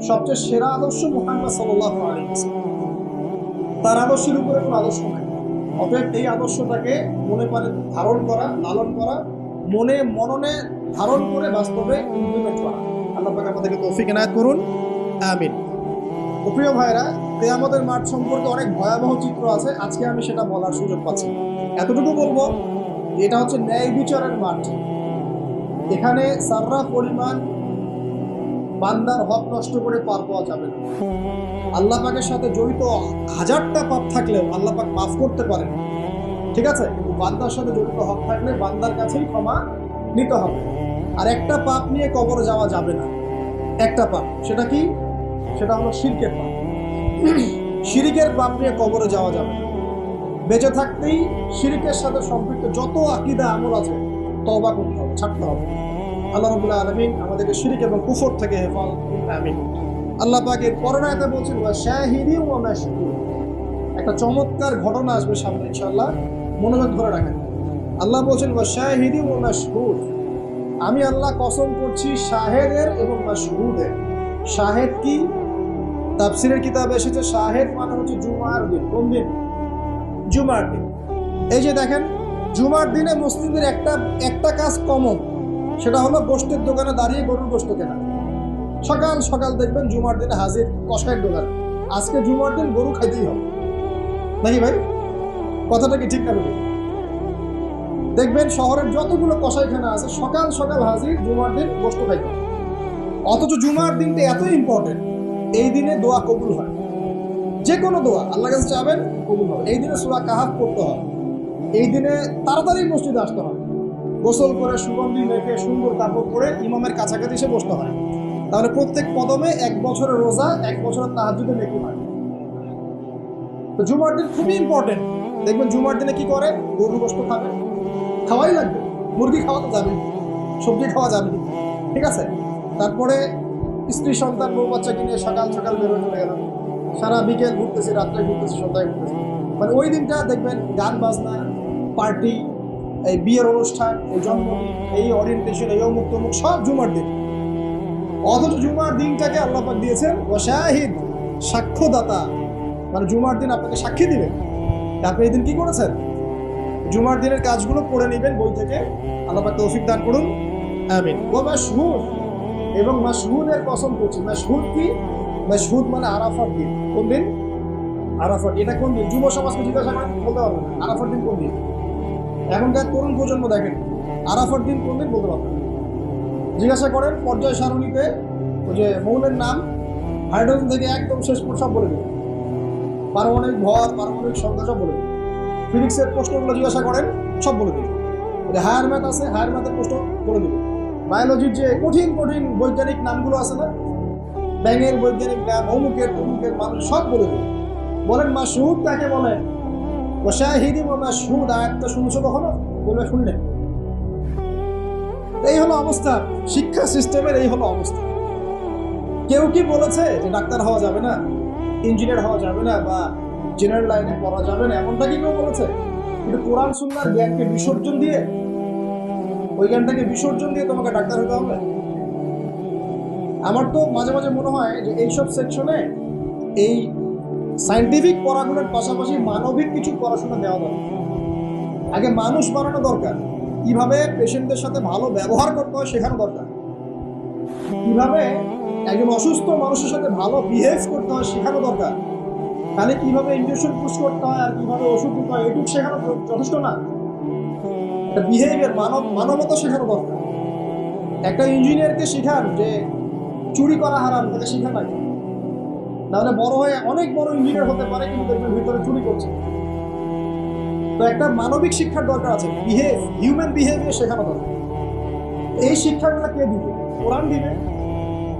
সবচেয়ে সেরা আদর্শ মুহাম্মদ সাল্লাল্লাহু আলাইহি ওয়াসাল্লাম। তার আদর্শের উপরে কোনো আদর্শ নাই। অতএব এই আদর্শটাকে মনে প্রাণে ধারণ করা, লালন করা, মনে মননে ধারণ করে বাস্তবে ইমপ্লিমেন্ট করা। আল্লাহ পাক আমাদেরকে তৌফিক এনায়েত করুন, আমিন। প্রিয় ভাইরা, কিয়ামতের মাঠ সম্পর্কে অনেক ভয়াবহ চিত্র আছে, আজকে আমি সেটা বলার সুযোগ পাচ্ছি। এতটুকু বলবো, এটা হচ্ছে ন্যায় বিচারের মাঠ। এখানে সাররা পরিমাণ বান্দার হক নষ্ট করে পার পাওয়া যাবে না। আল্লাহ পাকের সাথে জড়িত 1000টা পাপ থাকলেও আল্লাহ পাক মাফ করতে পারেন, ঠিক আছে? কিন্তু বান্দার সাথে জড়িত হক থাকলে বান্দার কাছেই ক্ষমা নিতে হবে। আর একটা পাপ নিয়ে কবরে যাওয়া যাবে না। একটা পাপ, সেটা কি? সেটা হলো শিরকের পাপ। শিরকের পাপ নিয়ে কবরে যাওয়া যাবে না। বেঁচে থাকতেই শিরকের সাথে সম্পৃক্ত যত আকীদা আমল আছে তওবা করতে হবে, ছাড়তে হবে। আল্লাহ রাব্বুল আলামিন আমাদেরকে শিরক এবং কুফর থেকে হেফাজত করুন, আমিন। আল্লাহ পাক এর পরের আয়াতে বলছেন ওয়া শাহিদিন ওয়া মাশহুদ। একটা চমৎকার ঘটনা আসবে সামনে ইনশাআল্লাহ, মনোযোগ ধরে রাখেন। আল্লাহ বলছেন ওয়া শাহিদিন ওয়া মাশহুদ। আমি আল্লাহ কসম করছি শাহেদের এবং মাশহুদের। শাহেদ কি? তাফসীরের কিতাবে এসেছে শাহেদ মানে হচ্ছে জুমার দিন। কোন দিন? জুমার দিন। এই যে দেখেন, জুমার দিনে মুসলিমদের একটা কাজ কমন, সেটা হলো গোশতের দোকানে দাঁড়িয়ে গরুর গোশত কেনা। সকাল সকাল দেখবেন জুমার দিনে হাজির কষাইয়ের দোকান, আজকে জুমার দিন গরু খাইতেই হবে, নাকি ভাই? কথাটা কি ঠিক না বলি? দেখবেন শহরের যতগুলো কষাইখানা আছে সকাল সকাল হাজির জুমার দিন গোশত খাইতে হবে। অথচ জুমার দিনটা এত ইম্পর্টেন্ট, এই দিনে দোয়া কবুল হয়। যে কোনো দোয়া আল্লাহর কাছে চাবেন কবুল হবে। এই দিনে সূরা কাহাফ পড়তে হয়, এই দিনে তাড়াতাড়ি মসজিদে আসতে হয়, গোসল করে সুগন্ধি মেখে সুন্দর কাপড় পরে ইমামের কাছাকাছি এসে বসতে হয়। তাহলে প্রত্যেক কদমে 1 বছরের রোজা, 1 বছরের তাহাজ্জুদে নেকি হয়। তো জুমার দিন খুবই ইম্পর্টেন্ট। দেখবেন জুমার দিনে কি করে, গরুর গোশত খাবে, খাওয়াই লাগবে, মুরগি খাওয়া তো যাবে, সবজি খাওয়া যাবে, ঠিক আছে। তারপরে স্ত্রী সন্তান বউ বাচ্চাকে নিয়ে সকাল সকাল বেরোয় চলে গেল, সারা বিকেল ঘুরতেছি, রাত্রে ঘুরতেছি, সন্ধ্যায় ঘুরতেছি। মানে ওই দিনটা দেখবেন গান বাজনা, পার্টি, এই বিয়ের অনুষ্ঠান, এই জন্মদিন, এই ওরিয়েন্টেশন, এই অমুক তমুক সব জুমার দিন। অথচ জুমার দিনটাকে আল্লাহ পাক দিয়েছেন ওয়াশাহিদ, সাক্ষ্যদাতা, মানে জুমার দিন আপনাকে সাক্ষী দিবেন আপনি এই দিন কি করেছেন। জুমার দিনের কাজগুলো পড়ে নেবেন বই থেকে, আল্লাহ পাক তৌফিক দান করুন, আমিন। ওয়া মাশহুদ, এবং মাশহুদের কসম করছি। মাশহুদ কি? মাশহুদ মানে আরাফার দিন। কোন দিন? আরাফার। এটা কোন দিন? যুব সমাজকে জিজ্ঞাসা করেন, বলতে পারবে না আরাফার দিন কোন দিন। এখনকার তরুণ প্রজন্ম দেখেন আরাফার দিন কোন দিন বলতে পারবে না। জিজ্ঞাসা করেন পর্যায় সারণীতে ওই যে মৌলের নাম হাইড্রোজেন থেকে একদম শেষ পর্যন্ত সব বলে দেবে, পারমাণবিক ভর, পারমাণবিক সংখ্যা সব বলে দেবে। ফিজিক্সের প্রশ্নগুলো জিজ্ঞাসা করেন, সব বলে দেবে। হায়ার ম্যাথ আছে, হায়ার ম্যাথের প্রশ্ন বলে দেবে। বায়োলজির যে কঠিন কঠিন বৈজ্ঞানিক নামগুলো আছে না, ব্যাঙের বৈজ্ঞানিক নাম, অমুকের তমুকের মানুষ সব বলে দেবে। বলেন মাশহুদ কাকে বলেন? ওয়াশাহিদি ওয়া মাশহুদ আয়াতটা শুনছো কখনো? বলবে শুনি নাই। এই হলো অবস্থা, শিক্ষা সিস্টেমের এই হলো অবস্থা। কেউ কি বলেছে যে ডাক্তার হওয়া যাবে না, ইঞ্জিনিয়ার হওয়া যাবে না, বা জেনারেল লাইনে পড়া যাবে না? এমনটা কি কেউ বলেছে? কিন্তু কোরআন সুন্নাহর জ্ঞানকে বিসর্জন দিয়ে, ওই জ্ঞানটাকে বিসর্জন দিয়ে তোমাকে ডাক্তার হতে হবে? আমার তো মাঝে মাঝে মনে হয় যে এইসব সেকশনে এই সায়েন্টিফিক পড়াগুলোর পাশাপাশি মানবিক কিছু পড়াশোনা দেওয়া দরকার। আগে মানুষ বানানো দরকার, কিভাবে পেশেন্টদের সাথে ভালো ব্যবহার করতে হয় শেখানো দরকার, কিভাবে একজন অসুস্থ মানুষের সাথে ভালো বিহেভ করতে হয় শেখানো দরকার। তাহলে কিভাবে ইনজেকশন পুশ করতে হয় আর কিভাবে ওষুধ দিতে হয় এটুকু শেখানো যথেষ্ট না? একটা বিহেভিয়ার, মানবতা শেখানো দরকার। একটা ইঞ্জিনিয়ারকে শেখান যে চুরি করা হারাম, তাকে শেখা না, নাহলে বড় হয়ে অনেক বড় ইঞ্জিনিয়ার হতে পারে কিন্তু দেখবেন ভিতরে চুরি করছে। তো একটা মানবিক শিক্ষার দরকার আছে, হিউম্যান বিহেভিয়ার শেখানো দরকার। এই শিক্ষাগুলো কে দিবে? কোরআন দিবে,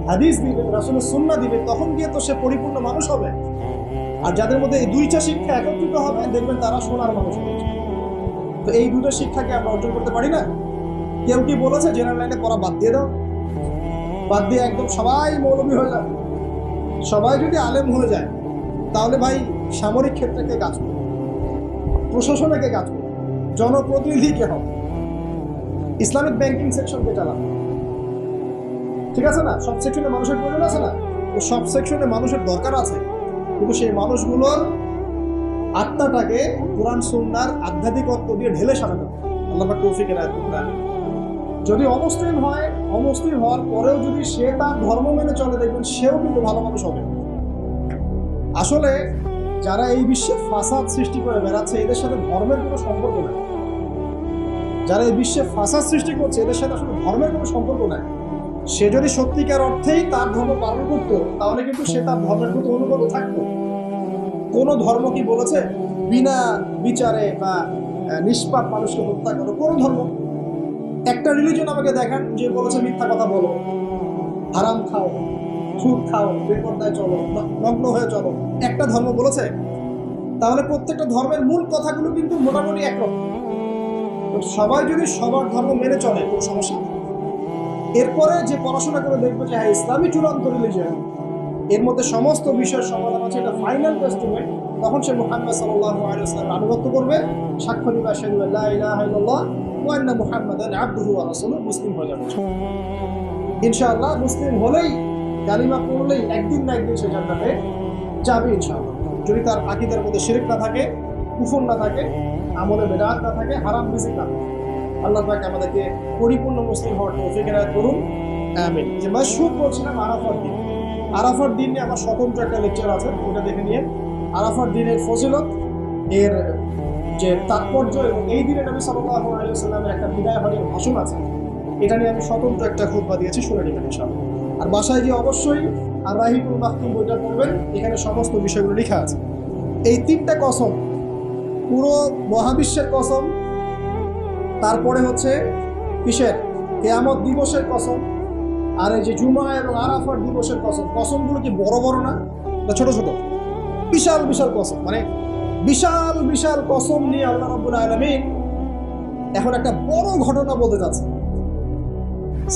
হাদিস দিবে, রাসূলের সুন্নাহ দিবে, তখন গিয়ে তো সে পরিপূর্ণ মানুষ হবে। আর যাদের মধ্যে এই দুইটা শিক্ষা একত্রিত হবে দেখবেন তারা সোনার মানুষ হবে। তো এই দুটো শিক্ষাকে আমরা অর্জন করতে পারি না। কেউ কি বলেছে জেনারেল লাইনে পড়া বাদ দিয়ে দাও, বাদ দিয়ে একদম সবাই মৌলবী হয়ে যাবে? সবাই যদি আলেম হয়ে যায় তাহলে ভাই সামরিক ক্ষেত্রে কে কাজ করবে, প্রশাসনে কে কাজ করবে, জনপ্রতিনিধি কে হবে, ইসলামিক ব্যাংকিং সেকশন কে চালাবে? ঠিক আছে না? সব সেকশনে মানুষের প্রয়োজন আছে না? তো সব সেকশনে মানুষের দরকার আছে, কিন্তু সেই মানুষগুলোর আত্মাটাকে কোরআন সুন্নাহর আধ্যাত্মিকত্ব দিয়ে ঢেলে সাজাতে হবে। আল্লাহ পাক তৌফিক এনায়েত করুন। যদি অমুসলিম হয়, অমুসলিম হওয়ার পরেও যদি সে তার ধর্ম মেনে চলে দেখবেন সেও কিন্তু ভালো মানুষ হবে। আসলে যারা এই বিশ্বে ফাসাদ সৃষ্টি করে বেড়াচ্ছে এদের সাথে ধর্মের কোনো সম্পর্ক নেই। যারা এই বিশ্বে ফাসাদ সৃষ্টি করছে এদের সাথে আসলে ধর্মের কোনো সম্পর্ক নাই। সে যদি সত্যিকার অর্থেই তার ধর্ম পালন করতো তাহলে কিন্তু সে তার ধর্মের প্রতি অনুগত থাকতো। কোনো ধর্ম কি বলেছে বিনা বিচারে বা নিষ্পাপ মানুষকে হত্যা করো? কোনো ধর্ম, একটা রিলিজন আমাকে দেখান যে বলেছে মিথ্যা কথা বলো, হারাম খাও, সুদ খাও, বেপরদায় চলো, নগ্ন হয়ে চলো? একটা ধর্ম বলেছে? তাহলে প্রত্যেকটা ধর্মের মূল কথাগুলো কিন্তু মোটামুটি একরকম। সবাই যদি সবার ধর্ম মেনে চলে কোনো সমস্যা নেই। এরপরে যে পড়াশোনা করে দেখবে যে হ্যাঁ ইসলামী চূড়ান্ত রিলিজিয়ন, এর মধ্যে সমস্ত বিষয়ের সমাধান আছে, এটা ফাইনাল টেস্টিমেন্ট, তখন সে মুহাম্মদ সাল্লাল্লাহু আলাইহি ওয়াসাল্লামের আনুগত্য করবে, সাক্ষ্য দিবে আশহাদু আল্লা ইলাহা ইল্লাল্লাহ ওয়া আন্না মুহাম্মাদান আবদুহু ওয়া রাসূলুহু, মুসলিম হয়ে যাবে ইনশাআল্লাহ। মুসলিম হলেই, কালিমা পড়লেই একদিন না একদিন সে জান্নাতে যাবে ইনশাআল্লাহ, যদি তার আকীদার মধ্যে শিরক না থাকে, কুফর না থাকে, আমলে বেদাত না থাকে, হারাম রিজিক না থাকে। আল্লাহ পাক আমাদেরকে পরিপূর্ণ মুসলিম হওয়ার তৌফিক এনায়েত করুন, আমিন। যে মাশহুর বলছিলাম আরাফার দিন, আরাফার দিন নিয়ে আমার স্বতন্ত্র একটা লেকচার আছে, ওটা দেখে নিয়ে। আরাফার দিনের ফজিলত, এর যে তাৎপর্য, এবং এই দিনে নবী সাল্লাল্লাহু আলাইহি ওয়াসাল্লামের একটা বিদায় হজের ভাষণ আছে, এটা নিয়ে আমি স্বতন্ত্র একটা খুতবা দিয়েছি, শুনে নেবেন ইনশাআল্লাহ। আর বাসায় গিয়ে অবশ্যই আর রাহিকুল মাহতুম বইটা পড়বেন, এখানে সমস্ত বিষয়গুলো লেখা আছে। এই তিনটা কসম, পুরো মহাবিশ্বের কসম, তারপরে হচ্ছে কিসের, কিয়ামত দিবসের কসম, আর এই যে জুমা এবং আরাফার দিবসের কসম, কসমগুলো কি বড় বড় না ছোট ছোট? বিশাল বিশাল কসম, মানে বিশাল বিশাল কসম নিয়ে আল্লাহ রাব্বুল আলামিন এখন একটা বড় ঘটনা বলতে যাচ্ছে।